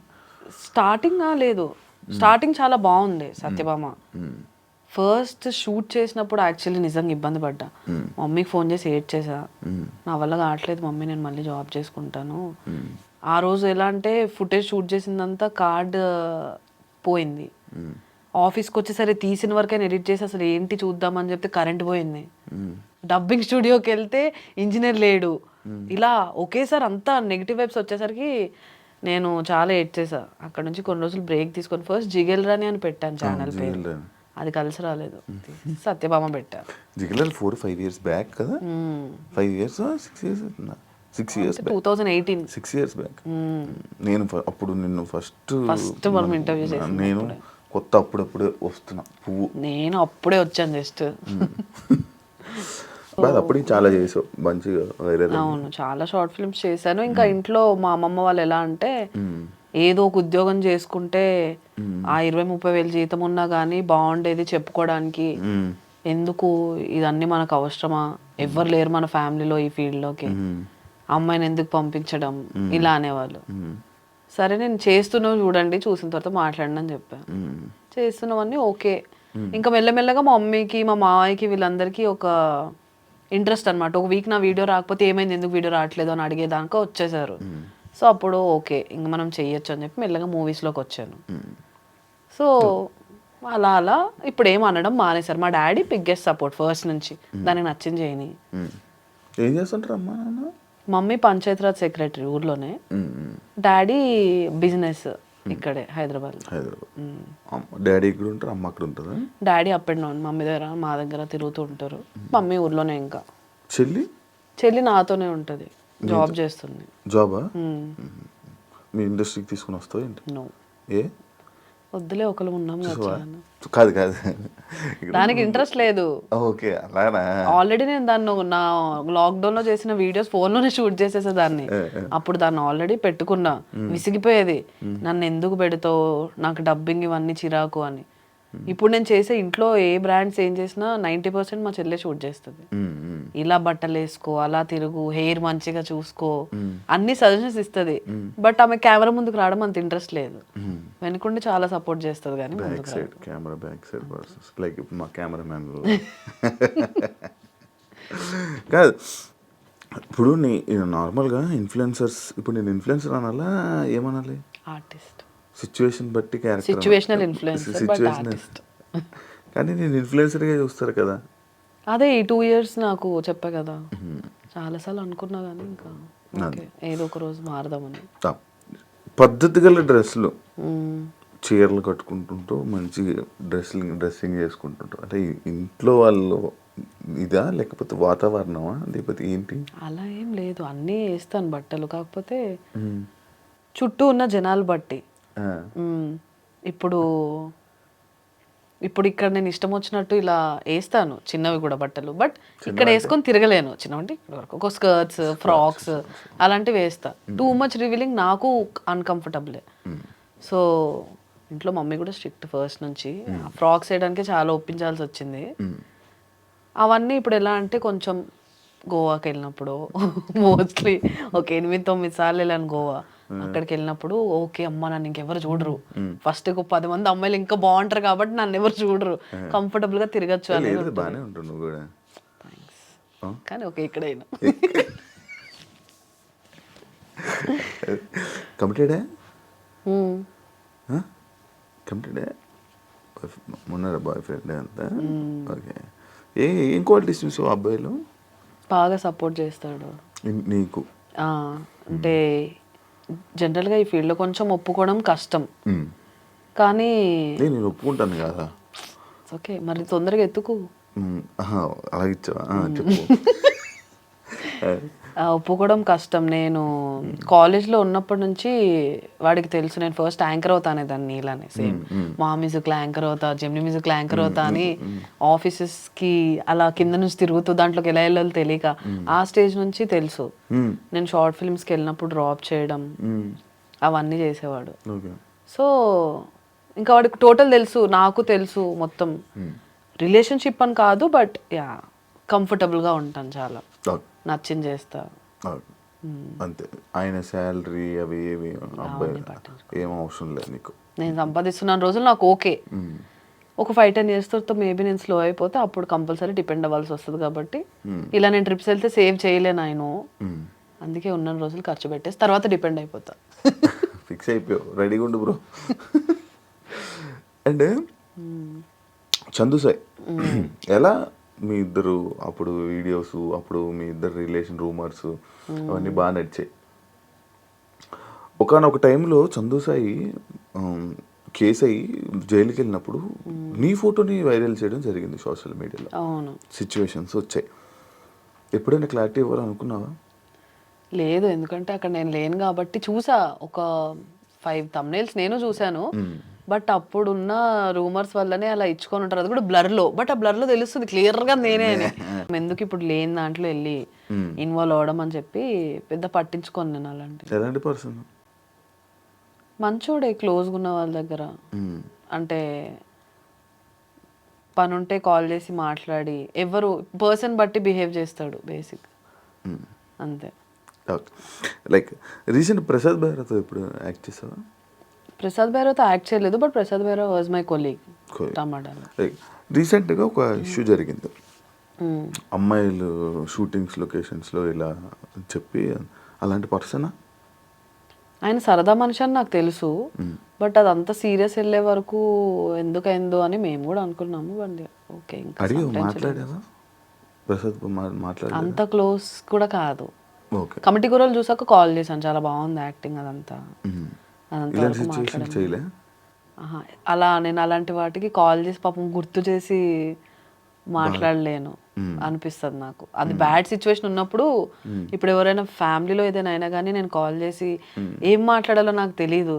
[SPEAKER 3] స్టార్టింగ్ చాలా బాగుంది సత్యభామ. ఫస్ట్ షూట్ చేసినప్పుడు యాక్చువల్లీ నిజంగా ఇబ్బంది పడ్డా. మమ్మీకి ఫోన్ చేసి ఏడ్ చేసా, నా వల్ల కావట్లేదు మమ్మీ, నేను మళ్ళీ జాబ్ చేసుకుంటాను. ఆ రోజు ఎలా అంటే ఫుటేజ్ షూట్ చేసిందంతా కార్డ్ పోయింది. ఆఫీస్కి వచ్చేసరి తీసిన వరకైనా ఎడిట్ చేసి అసలు ఏంటి చూద్దామని చెప్తే కరెంట్ పోయింది. డబ్బింగ్ స్టూడియోకి వెళ్తే ఇంజనీర్ లేడు. ఇలా ఒకేసారి అంతా నెగిటివ్ వైబ్స్ వచ్చేసరికి నేను చాలా ఎడ్ చేసా. అక్కడ నుంచి కొన్ని రోజులు బ్రేక్ తీసుకొని ఫస్ట్ జిగెల్ రాని అని పెట్టాను ఛానల్ పేరు, అది కలిసి రాలేదు, సత్యభామ పెట్టా.
[SPEAKER 2] జిగెల్ 4-5 years బ్యాక్ కదా, 5 years 6 years
[SPEAKER 3] 2018
[SPEAKER 2] 6 years బ్యాక్. నేను అప్పుడు నిన్ను ఫస్ట్
[SPEAKER 3] మనం ఇంటర్వ్యూ చేసాను.
[SPEAKER 2] నేను కొత్త అప్పుడప్పుడే వస్తున్నా పువ్వు,
[SPEAKER 3] నేను అప్పుడే వచ్చాను జస్ట్.
[SPEAKER 2] అప్పటికి చాలా చేసావు మంచిగా వైరల్.
[SPEAKER 3] అవును, చాలా షార్ట్ ఫిల్మ్స్ చేశాను. ఇంకా ఇంట్లో మా అమ్మమ్మ వాళ్ళు ఎలా అంటే ఏదో ఒక ఉద్యోగం చేసుకుంటే ఆ 20-30 వేలు జీతం ఉన్నా కానీ బాగుండేది చెప్పుకోవడానికి, ఎందుకు ఇదన్నీ మనకు అవసరమా, ఎవ్వరు లేరు మన ఫ్యామిలీలో ఈ ఫీల్డ్లోకి, అమ్మాయిని ఎందుకు పంపించడం, ఇలా అనేవాళ్ళు. సరే నేను చేస్తున్నావు చూడండి, చూసిన తర్వాత మాట్లాడండి అని చెప్పాను. చేస్తున్నామని ఓకే. ఇంకా మెల్లమెల్లగా మా మమ్మీకి, మా మావయ్యకి, వీళ్ళందరికీ ఒక ఇంట్రెస్ట్ అనమాట. ఒక వీక్ నా వీడియో రాకపోతే ఏమైంది, ఎందుకు వీడియో రావట్లేదు అని అడిగేదాకా వచ్చేసారు. సో అప్పుడు ఓకే ఇంక మనం చెయ్యొచ్చు అని చెప్పి మెల్లగా మూవీస్లోకి వచ్చాను. సో అలా అలా ఇప్పుడు ఏం అనడం మానేశారు. మా డాడీ బిగ్గెస్ట్ సపోర్ట్ ఫస్ట్ నుంచి, దానికి నచ్చింది చేయని.
[SPEAKER 2] ఏం చేస్తుంటారు అమ్మా నాన్న?
[SPEAKER 3] మమ్మీ పంచాయతీరాజ్ సెక్రటరీ ఊర్లోనే, డాడీ బిజినెస్ ఇక్కడే హైదరాబాద్.
[SPEAKER 2] డాడీ ఇక్కడ ఉంటారు, అమ్మ అక్కడ ఉంటుందా?
[SPEAKER 3] Daddy up and down, mummy దగ్గర మా దగ్గర తిరుగుతూ ఉంటారు. మమ్మీ ఊర్లోనే. ఇంకా చెల్లి నాతోనే ఉంటుంది, జాబ్ చేస్తుంది.
[SPEAKER 2] జాబా? మీ ఇండస్ట్రీకి తీసుకుని వస్తావు ఏంటి?
[SPEAKER 3] నో,
[SPEAKER 2] ఏ
[SPEAKER 3] వద్దులే, ఒకరు ఉన్నాం కదా
[SPEAKER 2] చూసావా?
[SPEAKER 3] చాలా.
[SPEAKER 2] కాదు కాదు
[SPEAKER 3] దానికి ఇంట్రెస్ట్ లేదు.
[SPEAKER 2] ఓకే అలానా.
[SPEAKER 3] ఆల్రెడీ నేను దాన్ని నా లాక్డౌన్ లో చేసిన వీడియోస్ ఫోన్ లోనే షూట్ చేసేసేదాన్ని. అప్పుడు దాన్ని ఆల్రెడీ పెట్టుకున్నా, విసిగిపోయేది. నన్ను ఎందుకు పెడతావు, నాకు డబ్బింగ్ ఇవన్నీ చిరాకు అని. ఇప్పుడు నేను చేసే ఇంట్లో ఏ బ్రాండ్స్ ఏం చేసినా 90% మా చెల్లె షూట్ చేస్తుంది. ఇలా బట్టలు వేసుకో, అలా తిరుగు, హెయిర్ మంచిగా చూసుకో, అన్ని సజెషన్స్ ఇస్తుంది. బట్ ఆమె కెమెరా ముందుకు రావడం అంత ఇంట్రెస్ట్ లేదు. వెనుకుండి చాలా సపోర్ట్ చేస్తుంది కానీ
[SPEAKER 2] back side camera, back side persons like ఇప్పుడు మా కెమెరామ్యాన్ కాదు. ఇప్పుడు నీ నార్మల్గా ఇన్ఫ్లుయెన్సర్స్, ఇప్పుడు నేను ఇన్ఫ్లుయెన్సర్ అనాలా ఏమనాలి?
[SPEAKER 3] ఆర్టిస్ట్.
[SPEAKER 2] సిచ్యువేషన్ బట్టి character,
[SPEAKER 3] situational influencer but artist.
[SPEAKER 2] కానీ నేను ఇన్ఫ్లుయెన్సర్గా చూస్తారు కదా.
[SPEAKER 3] అదే ఈ 2 years నాకు చెప్పా కదా, చాలాసార్లు అనుకున్నా కానీ ఇంకా ఓకే ఏదో ఒక రోజు మారదామని.
[SPEAKER 2] పద్ధతి గల డ్రెస్సులు, చీరలు కట్టుకుంటుంటూ మంచి డ్రెస్సింగ్ చేసుకుంటుంటూ, అంటే ఇంట్లో వాళ్ళు ఇదా లేకపోతే వాతావరణమా లేకపోతే ఏంటి?
[SPEAKER 3] అలా ఏం లేదు, అన్నీ వేస్తాను బట్టలు, కాకపోతే చుట్టూ ఉన్న జనాలు బట్టి. ఇప్పుడు ఇక్కడ నేను ఇష్టం వచ్చినట్టు ఇలా వేస్తాను చిన్నవి కూడా బట్టలు, బట్ ఇక్కడ వేసుకొని తిరగలేను. చిన్నవి అంటే ఇక్కడ వరకు ఒక స్కర్ట్స్, ఫ్రాక్స్ అలాంటివి వేస్తా. టూ మచ్ రివీలింగ్ నాకు అన్కంఫర్టబులే. సో ఇంట్లో మమ్మీ కూడా స్ట్రిక్ట్ ఫస్ట్ నుంచి. ఫ్రాక్స్ వేయడానికి చాలా ఒప్పించాల్సి వచ్చింది. అవన్నీ ఇప్పుడు ఎలా అంటే కొంచెం గోవాకి వెళ్ళినప్పుడు మోస్ట్లీ ఒక 8-9 సార్లు వెళ్ళాను గోవా. అక్కడికి వెళ్ళినప్పుడు ఓకే అమ్మ నన్ను ఇంకెవరు చూడరు, ఫస్ట్ 10 మంది అమ్మాయిలు ఇంకా బాగుంటారు కాబట్టి నన్ను ఎవరు చూడరు, కంఫర్టబుల్ గా తిరగచ్చు అని.
[SPEAKER 2] బాగానే ఉంటుంది నువ్వు కూడా.
[SPEAKER 3] కానీ ఓకే ఇక్కడైనా
[SPEAKER 2] కమిటెడే కమిటెడే మొన్న బాయ్ ఫ్రెండ్ అంతా. ఓకే, ఏం క్వాలిటీస్ చూసావు అబ్బాయిలు?
[SPEAKER 3] బాగా సపోర్ట్ చేస్తాడు
[SPEAKER 2] నీకు.
[SPEAKER 3] అంటే జనరల్గా ఈ ఫీల్డ్లో కొంచెం ఒప్పుకోవడం కష్టం, కానీ
[SPEAKER 2] నేను ఒప్పుకుంటాను కదా.
[SPEAKER 3] ఓకే మరి తొందరగా ఎత్తుకు.
[SPEAKER 2] అలాగే ఇచ్చావా? చెప్పు.
[SPEAKER 3] ఒప్పుకోవడం కష్టం. నేను కాలేజ్లో ఉన్నప్పటి నుంచి వాడికి తెలుసు నేను ఫస్ట్ యాంకర్ అవుతానే దాన్ని ఇలానే సేమ్ మా మ్యూజిక్లో యాంకర్ అవుతా, జెమిని మ్యూజిక్లో యాంకర్ అవుతా అని ఆఫీసెస్కి అలా కింద నుంచి తిరుగుతూ దాంట్లోకి ఎలా వెళ్ళాలో తెలియక ఆ స్టేజ్ నుంచి తెలుసు. నేను షార్ట్ ఫిల్మ్స్కి వెళ్ళినప్పుడు డ్రాప్ చేయడం అవన్నీ చేసేవాడు. సో ఇంకా వాడికి టోటల్ తెలుసు, నాకు తెలుసు మొత్తం. రిలేషన్షిప్ అని కాదు, బట్ యా కంఫర్టబుల్గా ఉంటాను, చాలా నచ్చింది చేస్తా
[SPEAKER 2] అంతే. ఆయన శాలరీ అవి ఏవి అబ్బాయి ఏం అవసరం లేదు నీకు.
[SPEAKER 3] నేను సంపాదిస్తున్నాను రోజులు నాకు ఓకే. ఒక 5-10 years తర్వాత మేబీ నేను స్లో అయిపోతే అప్పుడు కంపల్సరీ డిపెండ్ అవ్వాల్సి వస్తుంది. కాబట్టి ఇలా నేను ట్రిప్స్ వెళ్తే సేవ్ చేయలేను ఆయన, అందుకే ఉన్న రోజులు ఖర్చు పెట్టేసి తర్వాత డిపెండ్ అయిపోతా.
[SPEAKER 2] ఫిక్స్ అయిపోయావు, రెడీగా ఉండు బ్రో. అండ్ చందు సాయి ఎలా మీ ఇద్దరు అప్పుడు వీడియోస్, అప్పుడు మీ ఇద్దరు రిలేషన్ రూమర్స్ అవన్నీ బాగా నడిచాయి. ఒకనొక టైంలో చందు సాయి కేసు అయ్యి జైలుకి వెళ్ళినప్పుడు నీ ఫోటోని వైరల్ చేయడం జరిగింది సోషల్ మీడియాలో.
[SPEAKER 3] అవును,
[SPEAKER 2] సిచ్యువేషన్స్ వచ్చాయి. ఎప్పుడైనా క్లారిటీ ఇవ్వాలనుకున్నావా?
[SPEAKER 3] లేదు, ఎందుకంటే అక్కడ నేను లేను కాబట్టి. చూసా ఒక 5 thumbnails నేను చూశాను, బట్ అప్పుడున్న రూమర్స్ వల్లనే అలా ఇచ్చుకొని ఉంటారు. అది కూడా బ్లర్లో, బట్ ఆ బ్లర్లో తెలుస్తుంది క్లియర్గా నేనే అని. ఎందుకు ఇప్పుడు లేని దాంట్లో వెళ్ళి ఇన్వాల్వ్ అవ్వడం అని చెప్పి పెద్ద పట్టించుకోను నేను అలాంటి.
[SPEAKER 2] ఎలాంటి పర్సన్?
[SPEAKER 3] మంచోడే, క్లోజ్గా ఉన్న వాళ్ళ దగ్గర. అంటే పని ఉంటే కాల్ చేసి మాట్లాడి, ఎవరు పర్సన్ బట్టి బిహేవ్ చేస్తాడు బేసిక్, అంతే.
[SPEAKER 2] లైక్ రీసెంట్ ప్రసాద్ బైరాతో ఇప్పుడు యాక్ట్ చేసావా?
[SPEAKER 3] ప్రసాద్ బైరాతో యాక్ట్ చేయలేదు, but Prasad Baira was my colleague టమాటాలో.
[SPEAKER 2] లైక్ రీసెంట్గా ఒక ఇష్యూ జరిగింది, అమ్మాయిలు షూటింగ్స్ లొకేషన్స్లో ఇలా చెప్పి, అలాంటి పర్సనా?
[SPEAKER 3] ఆయన సరదా మనిషి అని నాకు తెలుసు, బట్ అదంతా సీరియస్ వెళ్ళే వరకు ఎందుకైందో అని మేము కూడా అనుకున్నాము. బట్ ఓకే,
[SPEAKER 2] మాట్లాడావా ప్రసాద్?
[SPEAKER 3] అంత క్లోజ్ కూడా కాదు.
[SPEAKER 2] ఓకే,
[SPEAKER 3] కమిటీ కూరలు చూసాక కాల్ చేశాను, చాలా బాగుంది యాక్టింగ్ అదంతా. అలా నేను అలాంటి వాటికి కాల్ చేసి పాపం గుర్తు చేసి మాట్లాడలేను. అనిపిస్తుంది నాకు. అది బ్యాడ్ సిచ్యువేషన్ ఉన్నప్పుడు, ఇప్పుడు ఎవరైనా ఫ్యామిలీలో ఏదైనా అయినా కానీ నేను కాల్ చేసి ఏం మాట్లాడాలో నాకు తెలియదు,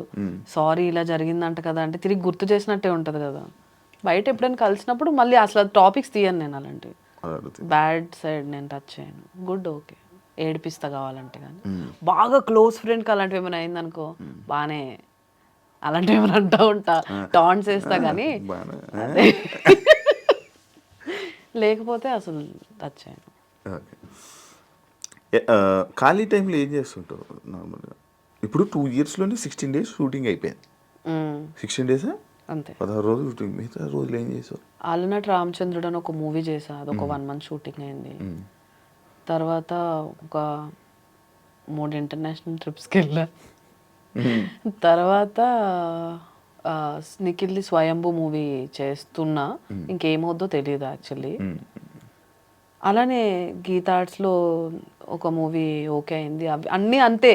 [SPEAKER 3] సారీ ఇలా జరిగిందంట కదా అంటే తిరిగి గుర్తు చేసినట్టే ఉంటుంది కదా. బయట ఎప్పుడైనా కలిసినప్పుడు మళ్ళీ అసలు టాపిక్స్ తీయను నేను, అలాంటివి బ్యాడ్ సైడ్ నేను టచ్ చేయను. గుడ్ ఓకే ఏడిపిస్తా కావాలంటే, కానీ బాగా క్లోజ్ ఫ్రెండ్కి అలాంటివి ఏమైనా అయిందనుకో బాగానే అలాంటివి ఏమైనా అంటూ ఉంటా, టాంట్స్ వేస్తా, కానీ లేకపోతే అసలు టచ్ చేయను.
[SPEAKER 2] ఖాళీ టైంలో ఏం చేస్తుంటావు నార్మల్గా? ఇప్పుడు 2 yearsలోనే 16 days షూటింగ్ అయిపోయింది. 16 days
[SPEAKER 3] అంతే,
[SPEAKER 2] 16 రోజులు షూటింగ్. మిగతా రోజులు ఏం చేసావు?
[SPEAKER 3] ఆలనట్ రామచంద్రుడు అని ఒక మూవీ చేసా, అదొక 1 month షూటింగ్ అయింది. తర్వాత ఒక 3 ఇంటర్నేషనల్ ట్రిప్స్కి వెళ్ళా. తర్వాత నిఖిల్ది స్వయంభూ మూవీ చేస్తున్నా, ఇంకేమవుద్దో తెలియదు యాక్చువల్లీ. అలానే గీతా ఆర్ట్స్లో ఒక మూవీ ఓకే అయింది. అవి అన్నీ అంతే,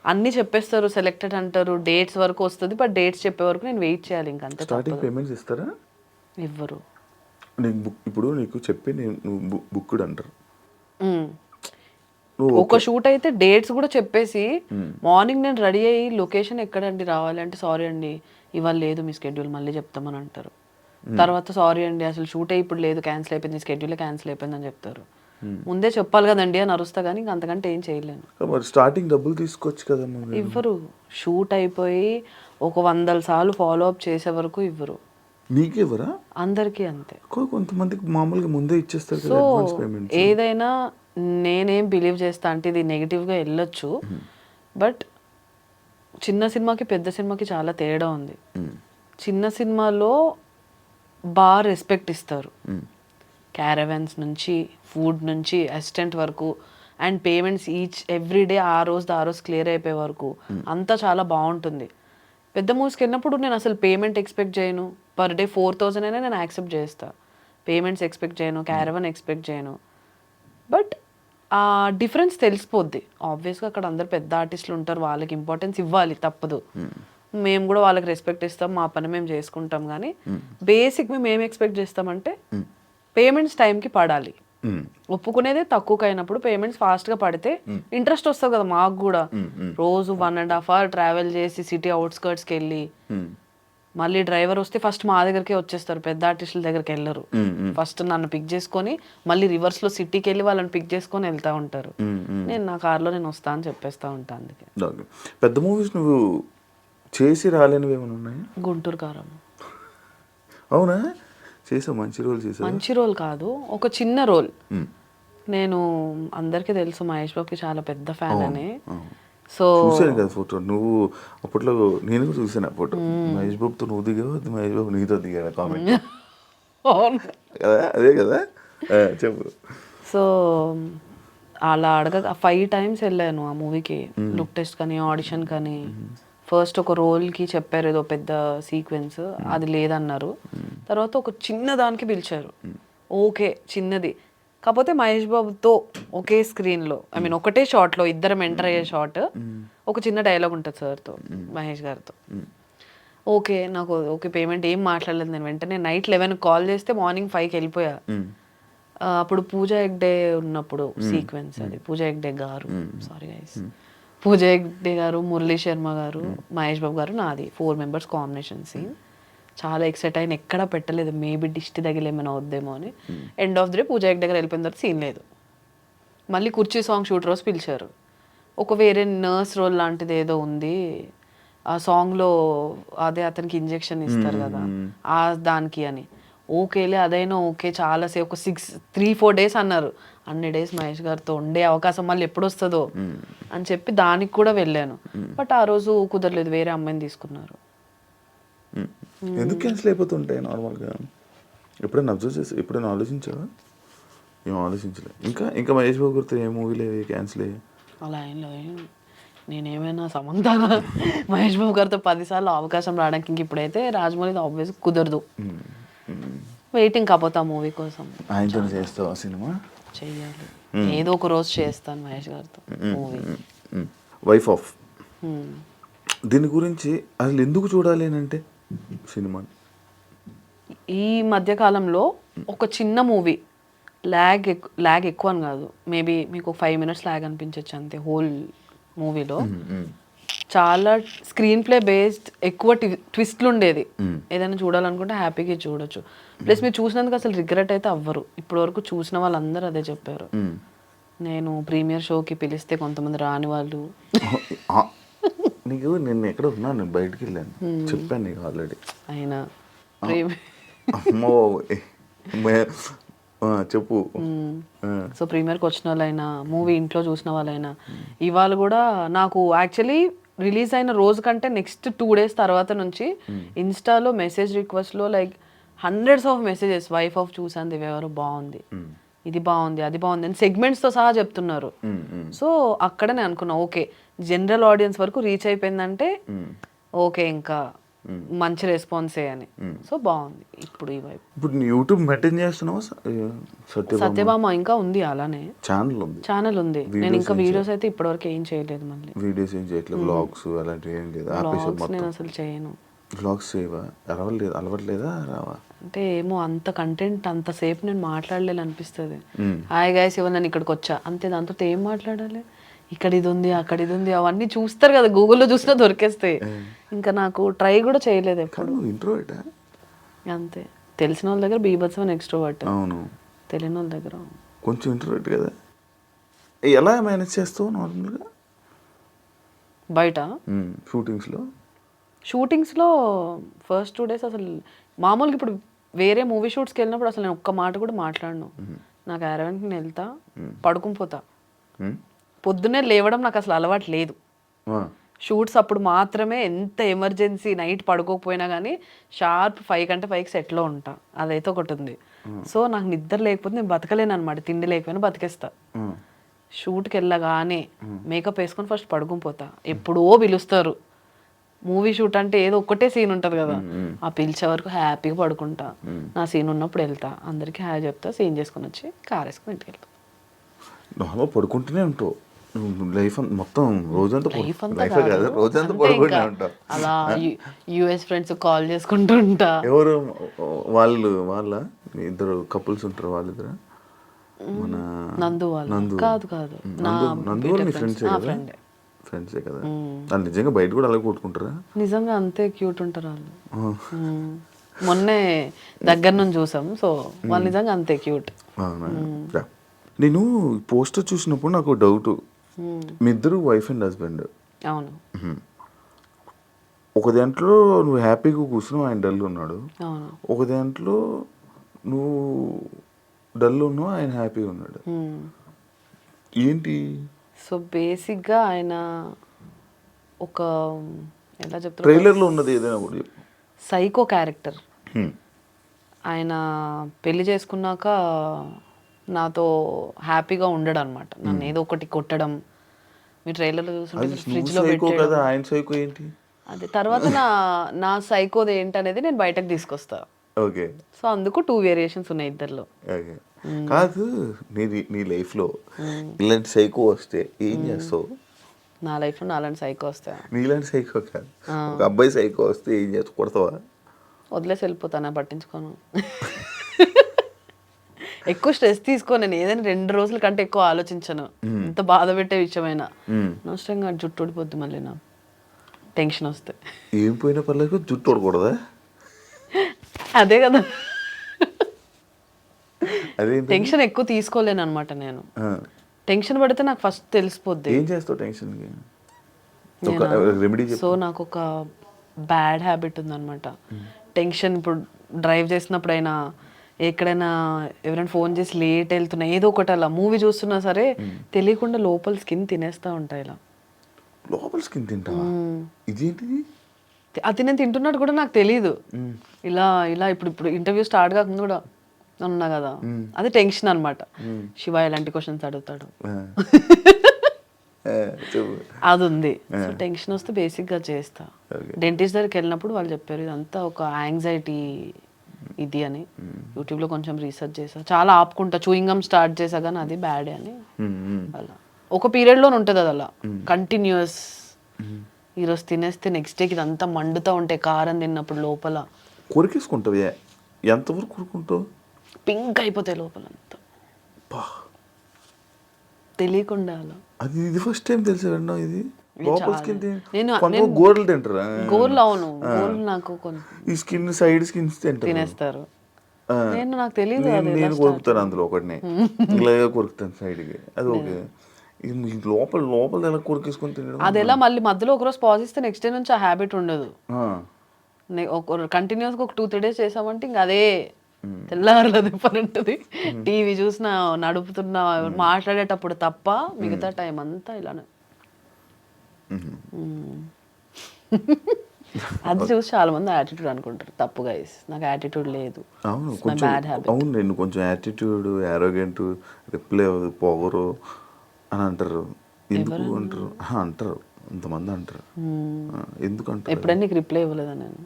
[SPEAKER 3] అన్నీ చెప్పేస్తారు, సెలెక్టెడ్ అంటారు, డేట్స్ వరకు వస్తుంది, బట్ డేట్స్ చెప్పే వరకు నేను వెయిట్ చేయాలి, ఇంకంతే.
[SPEAKER 2] స్టార్టింగ్ పేమెంట్స్ ఇస్తారా?
[SPEAKER 3] ఇవ్వరు.
[SPEAKER 2] నీకు ఇప్పుడు నీకు చెప్పి నువ్వు బుక్డ్ అంటారు.
[SPEAKER 3] ఒక షూట్ అయితే డేట్స్ కూడా చెప్పేసి మార్నింగ్ నేను రెడీ అయ్యి లొకేషన్ ఎక్కడండి రావాలి అంటే, సారీ అండి ఇవాళ లేదు మీ స్కెడ్యూల్, మళ్ళీ చెప్తామని అంటారు. తర్వాత సారీ అండి అసలు షూట్ ఇప్పుడు లేదు, క్యాన్సిల్ అయిపోయింది, స్కెడ్యూల్ క్యాన్సిల్ అయిపోయింది అని చెప్తారు. ముందే చెప్పాలి కదండి అని అరుస్తా, కానీ ఇంక అంతకంటే ఏం చేయలేను.
[SPEAKER 2] స్టార్టింగ్ డబ్బులు తీసుకోవచ్చు కదా.
[SPEAKER 3] ఇవ్వరు. షూట్ అయిపోయి ఒక 100 సార్లు ఫాలో అప్ చేసే వరకు ఇవ్వరు.
[SPEAKER 2] నీకు ఇవ్వరా?
[SPEAKER 3] అందరికీ అంతే.
[SPEAKER 2] కొంతమందికి మామూలుగా ముందే ఇచ్చేస్తారు
[SPEAKER 3] సో ఏదైనా నేనేం బిలీవ్ చేస్తా అంటే, ఇది నెగిటివ్గా వెళ్ళొచ్చు, బట్ చిన్న సినిమాకి పెద్ద సినిమాకి చాలా తేడా ఉంది. చిన్న సినిమాలో బాగా రెస్పెక్ట్ ఇస్తారు, క్యారవెన్స్ నుంచి ఫుడ్ నుంచి అసిస్టెంట్ వరకు, అండ్ పేమెంట్స్ ఎవ్రీ డే ఆ రోజు క్లియర్ అయిపోయే వరకు అంతా చాలా బాగుంటుంది. పెద్ద మూవీస్కి వెళ్ళినప్పుడు నేను అసలు పేమెంట్ ఎక్స్పెక్ట్ చేయను, పర్ డే 4,000 అయినా నేను యాక్సెప్ట్ చేస్తా, పేమెంట్స్ ఎక్స్పెక్ట్ చేయను, క్యారవన్ ఎక్స్పెక్ట్ చేయను. బట్ ఆ డిఫరెన్స్ తెలిసిపోద్ది ఆబ్వియస్గా. అక్కడ అందరు పెద్ద ఆర్టిస్టులు ఉంటారు, వాళ్ళకి ఇంపార్టెన్స్ ఇవ్వాలి, తప్పదు. మేము కూడా వాళ్ళకి రెస్పెక్ట్ ఇస్తాం, మా పని మేము చేసుకుంటాం, కానీ బేసిక్ మేము ఏం ఎక్స్పెక్ట్ చేస్తామంటే పేమెంట్స్ టైంకి పడాలి. ఒప్పుకునేదే తక్కువకి అయినప్పుడు పేమెంట్స్ ఫాస్ట్గా పడితే ఇంట్రెస్ట్ వస్తుంది కదా మాకు కూడా. రోజు 1.5 hour ట్రావెల్ చేసి సిటీ అవుట్స్కర్ట్స్కి వెళ్ళి మళ్ళీ డ్రైవర్ వస్తే ఫస్ట్ మా దగ్గరికే వచ్చేస్తారు, పెద్ద ఆర్టిస్టుల దగ్గరికి వెళ్ళరు. ఫస్ట్ నన్ను పిక్ చేసుకొని మళ్ళీ రివర్స్లో సిటీకి వెళ్ళి వాళ్ళని పిక్ చేసుకొని వెళ్తూ ఉంటారు. నేను నా కార్లో నేను వస్తా అని చెప్పేస్తా ఉంటాను. అందుకే
[SPEAKER 2] పెద్ద మూవీస్ నువ్వు చేసి రాలేనివి ఏమైనా ఉన్నాయి?
[SPEAKER 3] గుంటూరు కారం.
[SPEAKER 2] అవునా? చేసావు, మంచి రోల్ చేసావు.
[SPEAKER 3] మంచి రోల్ కాదు, ఒక చిన్న రోల్. నేను అందరికీ తెలుసు మహేష్ బాబుకి చాలా పెద్ద ఫ్యాన్ అని. సో
[SPEAKER 2] చూసాను కదా ఫోటో, నువ్వు అప్పట్లో నేను కూడా చూసాను ఆ ఫోటో. మహేష్ బాబుతో నువ్వు దిగావు, మహేష్ బాబు నీతో దిగాడు కామెంట్ కదా, అదే కదా, చెప్పు.
[SPEAKER 3] సో అలా 5 times వెళ్ళాను ఆ మూవీకి, లుక్ టెస్ట్ కానీ ఆడిషన్ కానీ. ఫస్ట్ ఒక రోల్కి చెప్పారు ఏదో పెద్ద సీక్వెన్స్, అది లేదన్నారు. తర్వాత ఒక చిన్న దానికి పిలిచారు, ఓకే చిన్నది, కాకపోతే మహేష్ బాబుతో ఒకే స్క్రీన్లో, ఐ మీన్ ఒకటే షాట్లో ఇద్దరం ఎంటర్ అయ్యే షాట్, ఒక చిన్న డైలాగ్ ఉంటుంది సార్తో, మహేష్ గారితో. ఓకే నాకు ఓకే, పేమెంట్ ఏం మాట్లాడలేదు నేను. వెంటనే నైట్ 11 కాల్ చేస్తే మార్నింగ్ 5కి వెళ్ళిపోయా. అప్పుడు పూజా హెగ్డే ఉన్నప్పుడు సీక్వెన్స్ అది, పూజా హెగ్డే గారు, సారీ గైస్, పూజా హెగ్డే గారు, మురళీ శర్మ గారు, మహేష్ బాబు గారు, నాది 4 members కాంబినేషన్ సీన్. చాలా ఎక్సైట్ అయిన, ఎక్కడా పెట్టలేదు, మేబీ దిష్టి తగిలి ఏమైనా వద్దేమో అని. End of the day Pooja Hegde గారు వెళ్ళిపోయిన తర్వాత సీన్ లేదు. మళ్ళీ కుర్చీ సాంగ్ షూట్ రోజు పిలిచారు, ఒక వేరే నర్స్ రోల్ లాంటిది ఏదో ఉంది ఆ సాంగ్లో, అదే అతనికి ఇంజెక్షన్ ఇస్తారు కదా ఆ దానికి అని. ఓకేలే అదైనా ఓకే, చాలాసేపు ఒక 3-4 days అన్నారు. అన్ని డేస్ మహేష్ గారితో ఉండే అవకాశం మళ్ళీ ఎప్పుడు వస్తుందో అని చెప్పి దానికి కూడా వెళ్ళాను. బట్ ఆ రోజు కుదరలేదు, వేరే అమ్మాయిని తీసుకున్నారు.
[SPEAKER 2] ఎందుకు క్యాన్సిల్ అయిపోతుంటాయి నార్మల్గా? ఎప్పుడైనా అబ్జర్వ్ చేసి ఎప్పుడైనా ఆలోచించావా? ఏం ఆలోచించలేదు. ఇంకా మహేష్ బాబు గారితో ఏ మూవీలు క్యాన్సిల్ అయ్యాయి?
[SPEAKER 3] అలా ఏం లేదు. నేనేమైనా సమంతాన మహేష్ బాబు గారితో 10 సార్లు అవకాశం రావడానికి, ఇంక ఇప్పుడైతే రాజమౌళి ఆబ్వియస్ కుదరదు. వెయిటింగ్ కాకపోతే ఆ మూవీ కోసం.
[SPEAKER 2] ఆయనతో చేస్తావా సినిమా?
[SPEAKER 3] చెయ్యాలి, ఏదో ఒక రోజు చేస్తాను మహేష్ గారితో మూవీ.
[SPEAKER 2] వైఫ్ ఆఫ్, దీని గురించి అసలు ఎందుకు చూడాలి అని అంటే సినిమా?
[SPEAKER 3] ఈ మధ్యకాలంలో ఒక చిన్న మూవీ ల్యాగ్ ఎక్కువ అని కాదు, మేబీ మీకు 5 minutes ల్యాగ్ అనిపించవచ్చు అంతే హోల్ మూవీలో. చాలా స్క్రీన్ ప్లే బేస్డ్, ఎక్కువ ట్విస్ట్లు ఉండేది. ఏదైనా చూడాలనుకుంటే హ్యాపీగా చూడొచ్చు. ప్లస్ మీరు చూసినందుకు అసలు రిగ్రెట్ అయితే అవ్వరు. ఇప్పటి వరకు చూసిన వాళ్ళందరూ అదే చెప్పారు. నేను ప్రీమియర్ షోకి పిలిస్తే కొంతమంది రాని వాళ్ళు.
[SPEAKER 2] నీకు నేను ఎక్కడ ఉన్నాను, నేను బయటికి వెళ్ళాను, చెప్పాను నీకు ఆల్రెడీ.
[SPEAKER 3] అయినా
[SPEAKER 2] అమ్మో చెప్పు.
[SPEAKER 3] సో ప్రీమియర్కి వచ్చిన వాళ్ళైనా, మూవీ ఇంట్లో చూసిన వాళ్ళైనా, ఇవాళ కూడా నాకు యాక్చువల్లీ రిలీజ్ అయిన రోజు కంటే నెక్స్ట్ 2 days తర్వాత నుంచి ఇన్స్టాలో మెసేజ్ రిక్వెస్ట్లో like hundreds of messages, wife of చూసాను దివ్యగారు బాగుంది, ఇది బాగుంది, అది బాగుంది అని సెగ్మెంట్స్తో సహా చెప్తున్నారు. సో అక్కడ నేను అనుకున్నా ఓకే జనరల్ ఆడియన్స్ వరకు రీచ్ అయిపోయిందంటే ఓకే ఇంకా మంచి రెస్పాన్సే అని. సో బాగుంది. ఇప్పుడు ఈ వైపు
[SPEAKER 2] ఇప్పుడు నీ యూట్యూబ్ మెయింటైన్ చేస్తున్నావా?
[SPEAKER 3] సత్యభామ ఇంకా ఉంది, అలానే
[SPEAKER 2] ఛానల్
[SPEAKER 3] ఉంది. నేను ఇంకా వీడియోస్ అయితే ఇప్పటివరకు ఏం చేయలేదు. మళ్ళీ
[SPEAKER 2] వీడియోస్ ఏం చేయట్లేదు, వ్లాగ్స్ అలాంటివి ఏం లేదు.
[SPEAKER 3] నేను అసలు చేయను.
[SPEAKER 2] వ్లాగ్స్ చేయవా? అలవట్లేదా? రావా
[SPEAKER 3] అంటే ఏమో అంత కంటెంట్ అంతసేపు నేను మాట్లాడలేదు అనిపిస్తుంది. హాయ్ గైస్ ఇవాళ నేను ఇక్కడికి వచ్చా అంతే, దాంతో ఏం మాట్లాడాలి? ఇక్కడ ఇది ఉంది, అక్కడ ఇది ఉంది, అవన్నీ చూస్తారు కదా, గూగుల్లో చూసినా దొరికేస్తాయి. ఇంకా నాకు ట్రై కూడా చేయలేదు ఎప్పుడు.
[SPEAKER 2] ఇంట్రోవర్టా?
[SPEAKER 3] అంతే. తెలిసిన వాళ్ళ దగ్గర బీభత్సమైన ఎక్స్ట్రోవర్ట్,
[SPEAKER 2] అవును.
[SPEAKER 3] తెలియని వాళ్ళ దగ్గర
[SPEAKER 2] కొంచెం ఇంట్రోవర్ట్ కదా. ఎలా మేనేజ్ చేస్తావు నార్మల్గా
[SPEAKER 3] బయట షూటింగ్స్లో? ఫస్ట్ 2 days అసలు మామూలుగా, ఇప్పుడు వేరే మూవీ షూట్స్కి వెళ్ళినప్పుడు అసలు నేను ఒక్క మాట కూడా మాట్లాడను. నాకు అరవెంట్కి నేను వెళ్తా, పడుకుని పోతా. పొద్దున్నే లేవడం నాకు అసలు అలవాటు లేదు. షూట్స్ అప్పుడు మాత్రమే, ఎంత ఎమర్జెన్సీ నైట్ పడుకోకపోయినా కానీ షార్ప్ 5 కంటే 5కి సెట్లో ఉంటా. అదైతే ఒకటి ఉంది. సో నాకు నిద్ర లేకపోతే నేను బతకలేను అనమాట. తిండి లేకపోయినా బతికేస్తా. షూట్కి వెళ్ళగానే మేకప్ వేసుకొని ఫస్ట్ పడుకుని పోతా. ఎప్పుడో పిలుస్తారు. మూవీ షూట్ అంటే ఏదో ఒక్కటే సీన్ ఉంటుంది కదా, ఆ పిలిచే వరకు హ్యాపీగా పడుకుంటా. నా సీన్ ఉన్నప్పుడు వెళ్తా, అందరికీ హాయ్ చెప్తా, సీన్ చేసుకుని వచ్చి కార్ వేసుకుని ఇంటికి వెళ్తా.
[SPEAKER 2] పడుకుంటూనే ఉంటావు లైఫ్ మొత్తం, రోజంతా
[SPEAKER 3] పడుకుంటూనే ఉంటా. అలా యుఎస్ ఫ్రెండ్స్ కాల్ చేసుకుంటూ ఉంటా.
[SPEAKER 2] ఎవరు వాళ్ళ ఇద్దరు కపుల్స్ ఉంటారు, వాళ్ళిద్దరు మన
[SPEAKER 3] నందు వాళ్ళు కాదు
[SPEAKER 2] నందు వాళ్ళ ఫ్రెండ్సే కదా. వాళ్ళు నిజంగా బయట కూడా అలాగే కొట్టుకుంటారా?
[SPEAKER 3] నిజంగా అంతే క్యూట్ ఉంటారు వాళ్ళు. మొన్నే దగ్గర నుంచి చూసాం. సో వాళ్ళు నిజంగా అంతే క్యూట్.
[SPEAKER 2] నేను పోస్టర్ చూసినప్పుడు నాకు డౌట్, మీ ఇద్దరు వైఫ్ అండ్ హస్బెండ్.
[SPEAKER 3] అవును.
[SPEAKER 2] ఒక దాంట్లో నువ్వు హ్యాపీగా కూర్చున్నావు, ఆయన డల్ ఉన్నాడు. ఒక దాంట్లో నువ్వు డల్ ఉన్నావు, ఆయన హ్యాపీగా ఉన్నాడు. ఏంటి?
[SPEAKER 3] సో బేసిక్గా ఆయన ఒక ఎలా చెప్తారు,
[SPEAKER 2] ట్రైలర్లో ఉన్నది ఏదైనా కూడా చెప్పు.
[SPEAKER 3] Psycho character. ఆయన పెళ్లి చేసుకున్నాక నాతో హ్యాపీగా ఉండడు అనమాట. నన్ను ఏదో ఒకటి కొట్టడం. మీ ట్రైలర్లో చూస్తుంటే ఫ్రిడ్జ్లో పెట్టాడు.
[SPEAKER 2] ఆయన సైకో ఏంటి?
[SPEAKER 3] అదే తర్వాత నా సైకోది ఏంటనేది నేను బయటకు తీసుకొస్తా.
[SPEAKER 2] ఓకే.
[SPEAKER 3] సో అందుకు 2 వేరియేషన్స్ ఉన్నాయి ఇద్దరిలో.
[SPEAKER 2] కాదు, నీ లైఫ్లో ఇలాంటి సైకో వస్తే ఏం చేస్తావు?
[SPEAKER 3] నా లైఫ్లో నాలాంటి సైకో వస్తా?
[SPEAKER 2] నీలాంటి సైకో కాదు, ఒక అబ్బాయి సైకో వస్తే ఏం చేస్తావు? కొడతావా?
[SPEAKER 3] వదిలేసి వెళ్ళిపోతానా, పట్టించుకోను. ఎక్కువ స్ట్రెస్ తీసుకో. నేను ఏదైనా 2 రోజుల కంటే ఎక్కువ ఆలోచించను, ఎంత బాధ పెట్టే విషయమైనా. నష్టంగా జుట్టు ఊడిపోద్ది మళ్ళీ నా టెన్షన్ వస్తే.
[SPEAKER 2] ఏం పోయినా పర్లేదు, జుట్టు ఊడకూడదా?
[SPEAKER 3] అదే కదా, టెన్షన్ ఎక్కువ తీసుకోలేను అనమాట నేను. టెన్షన్ పడితే నాకు ఫస్ట్ తెలిసిపోద్ది.
[SPEAKER 2] ఏం చేస్తావు టెన్షన్?
[SPEAKER 3] సో నాకు ఒక బ్యాడ్ హ్యాబిట్ ఉందన్నమాట. టెన్షన్ ఇప్పుడు డ్రైవ్ చేసినప్పుడైనా, ఎక్కడైనా ఎవరైనా ఫోన్ చేసి లేట్ వెళ్తున్నా, ఏదో ఒకటి అలా మూవీ చూస్తున్నా సరే తెలియకుండా లోపల స్కిన్ తినేస్తా ఉంటాయి. ఇలా
[SPEAKER 2] లోపల స్కిన్ తింటావా? ఇదేంటిది?
[SPEAKER 3] అది నేను తింటున్నట్టు కూడా నాకు తెలీదు. ఇలా ఇలా ఇప్పుడు ఇంటర్వ్యూ స్టార్ట్ కాకుండా కూడా ఉన్నా కదా, అది టెన్షన్ అనమాట. శివ ఎలాంటి క్వశ్చన్స్ అడుగుతాడు అది ఉంది. సో టెన్షన్ వస్తే బేసిక్గా చేస్తా. డెంటిస్ట్ దగ్గరికి వెళ్ళినప్పుడు వాళ్ళు చెప్పారు ఇదంతా ఒక యాంగ్జైటీ ఇది అని. యూట్యూబ్లో కొంచెం రీసెర్చ్ చేసా, చాలా ఆపుకుంటా. చూయింగమ్ స్టార్ట్ చేసా కానీ అది బ్యాడ్ అని. అలా ఒక పీరియడ్లోనే ఉంటుంది అది, అలా కంటిన్యూస్. ఈరోజు తినేస్తే నెక్స్ట్ డేకి ఇదంతా మండుతూ ఉంటే కారం తిన్నప్పుడు లోపల
[SPEAKER 2] కొరికేసుకుంటావు. ఎంతవరకు కొరుకుంటావు?
[SPEAKER 3] పింక్ అయిపోతాయి లోపల అంతా. తెలియకుండా అలా.
[SPEAKER 2] అది ఇది ఫస్ట్ టైం తెలిసి విన్నాం ఇది. లోపల స్కిన్
[SPEAKER 3] నేను
[SPEAKER 2] గోర్లు తింటారా?
[SPEAKER 3] గోర్లు, అవును, గోర్లు నాకు కొంచెం
[SPEAKER 2] ఈ స్కిన్ సైడ్ స్కిన్స్ తింటారు.
[SPEAKER 3] తినేస్తారు. నాకు తెలియదు.
[SPEAKER 2] నేను కొరుకుతాను అందులో ఒకటిని, ఇలాగే కొరుకుతాను సైడ్కి. అది ఓకే. ఇది లోపల లోపల ఎలా కొరికేసుకొని తినడం?
[SPEAKER 3] అది ఎలా మళ్ళీ మధ్యలో ఒకరోజు పాజ్ ఇస్తే నెక్స్ట్ డే నుంచి ఆ హ్యాబిట్ ఉండదు. కంటిన్యూస్గా ఒక 2-3 days చేసామంటే ఇంకా అదే తెల్లారలేదు పనుంటుంది. టీవీ చూసినా, నడుపుతున్నా, మాట్లాడేటప్పుడు తప్ప మిగతా టైం అంతా ఇలానే. అది చూసి చాలా మంది యాటిట్యూడ్ అనుకుంటారు. తప్పు గైస్, నాకు యాటిట్యూడ్ లేదు.
[SPEAKER 2] అవును, కొంచెం అవును, నేను కొంచెం యాటిట్యూడ్, యారోగెంట్, రిప్లై పొగరు అని అంటారు. ఎందుకు అంటారు? అంటారు, ఇంతమంది అంటారు. ఎందుకు అంటారు?
[SPEAKER 3] ఎప్పుడైనా నీకు రిప్లై ఇవ్వలేదా నేను?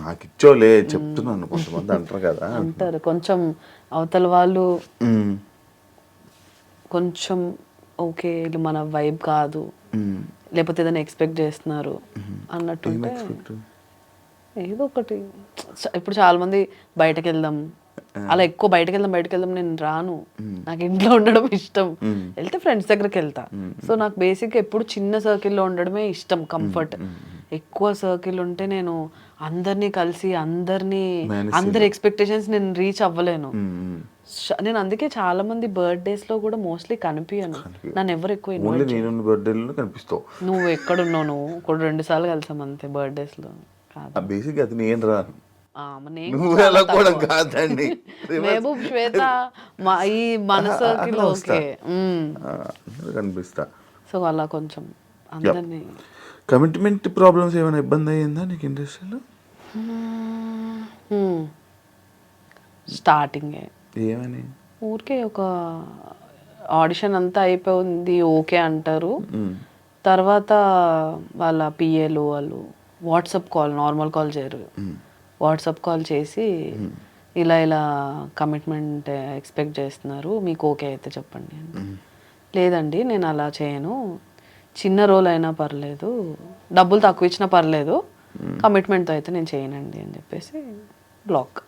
[SPEAKER 2] నాకు ఇచ్చోలే చెప్తున్నాను, కొంతమంది అంటారు కదా
[SPEAKER 3] అంటారు. కొంచెం అవతల వాళ్ళు కొంచెం ఓకే ఇది మన వైబ్ కాదు, లేకపోతే ఏదైనా ఎక్స్పెక్ట్ చేస్తున్నారు అన్నట్టుంటే ఏదో ఒకటి. ఇప్పుడు చాలా మంది బయటకు వెళ్దాం, అలా ఎక్కువ బయటకు వెళ్దాం నేను రాను. నాకు ఇంట్లో ఉండడం ఇష్టం. వెళ్తే ఫ్రెండ్స్ దగ్గరికి వెళ్తా. సో నాకు బేసిక్గా ఎప్పుడు చిన్న సర్కిల్లో ఉండడమే ఇష్టం, కంఫర్ట్. ఎక్కువ సర్కిల్ ఉంటే నేను అందరినీ కలిసి అందరి ఎక్స్పెక్టేషన్స్ నేను రీచ్ అవ్వలేను. నేను అందుకే చాలా మంది బర్త్డేస్ లో కూడా మోస్ట్లీ కనిపించను. నన్ను ఎవరు ఎక్కువ
[SPEAKER 2] కనిపిస్తావు.
[SPEAKER 3] నువ్వు ఎక్కడున్నావు? నువ్వు కూడా 2 సార్లు కలిసాం అంతే బర్త్డేస్ లో.
[SPEAKER 2] బేసిక్ అది నేను రాను.
[SPEAKER 3] మహబూబ్, శ్వేత, ఈ మన సర్కిల్ ఓకే
[SPEAKER 2] కనిపిస్తా.
[SPEAKER 3] సో అలా కొంచెం అందరినీ.
[SPEAKER 2] కమిట్మెంట్ ప్రాబ్లమ్స్ ఏమైనా ఇబ్బంది అయ్యిందా నీకు ఇండస్ట్రీలో?
[SPEAKER 3] స్టార్టింగే
[SPEAKER 2] ఏమని?
[SPEAKER 3] ఊరికే ఒక ఆడిషన్ అంతా అయిపోయింది, ఓకే అంటారు. తర్వాత వాళ్ళ పిఏలు వాళ్ళు వాట్సాప్ కాల్, నార్మల్ కాల్ చేయరు, వాట్సాప్ కాల్ చేసి ఇలా కమిట్మెంట్ ఎక్స్పెక్ట్ చేస్తున్నారు, మీకు ఓకే అయితే చెప్పండి అని. లేదండి నేను అలా చేయను, చిన్న రోల్ అయినా పర్లేదు, డబ్బులు తక్కువ ఇచ్చినా పర్లేదు, కమిట్మెంట్తో అయితే నేను చేయనండి అని చెప్పేసి బ్లాక్.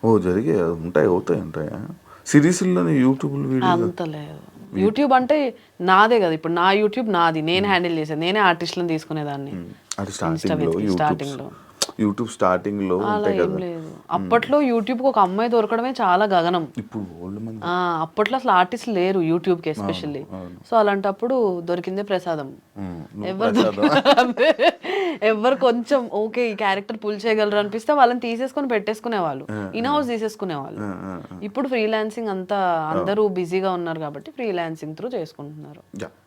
[SPEAKER 2] ఓ జరిగే అవుతాయా సిరీస్లోనే? యూట్యూబ్లో వీడియో
[SPEAKER 3] అంత లేదు. యూట్యూబ్ అంటే నాదే కదా, ఇప్పుడు నా యూట్యూబ్ నాది, నేను హ్యాండిల్ చేసేది, నేనే ఆర్టిస్ట్లను తీసుకునేదాన్ని.
[SPEAKER 2] యూట్యూబ్ స్టార్టింగ్ లో
[SPEAKER 3] అలా ఏం లేదు. అప్పట్లో యూట్యూబ్ కి ఒక అమ్మాయి దొరకడమే చాలా గగనం.
[SPEAKER 2] ఇప్పుడు
[SPEAKER 3] అప్పట్లో అసలు ఆర్టిస్ట్ లేరు యూట్యూబ్ కి ఎస్పెషల్లీ. సో అలాంటప్పుడు దొరికిందే ప్రసాదం. ఎవరు కొంచెం ఓకే ఈ క్యారెక్టర్ పుల్ చేయగలరు అనిపిస్తే వాళ్ళని తీసేసుకొని పెట్టేసుకునే వాళ్ళు, ఇన్ హౌస్ తీసేసుకునే వాళ్ళు. ఇప్పుడు ఫ్రీలాన్సింగ్ అంతా అందరూ బిజీగా ఉన్నారు కాబట్టి ఫ్రీలాన్సింగ్ త్రూ చేసుకుంటున్నారు.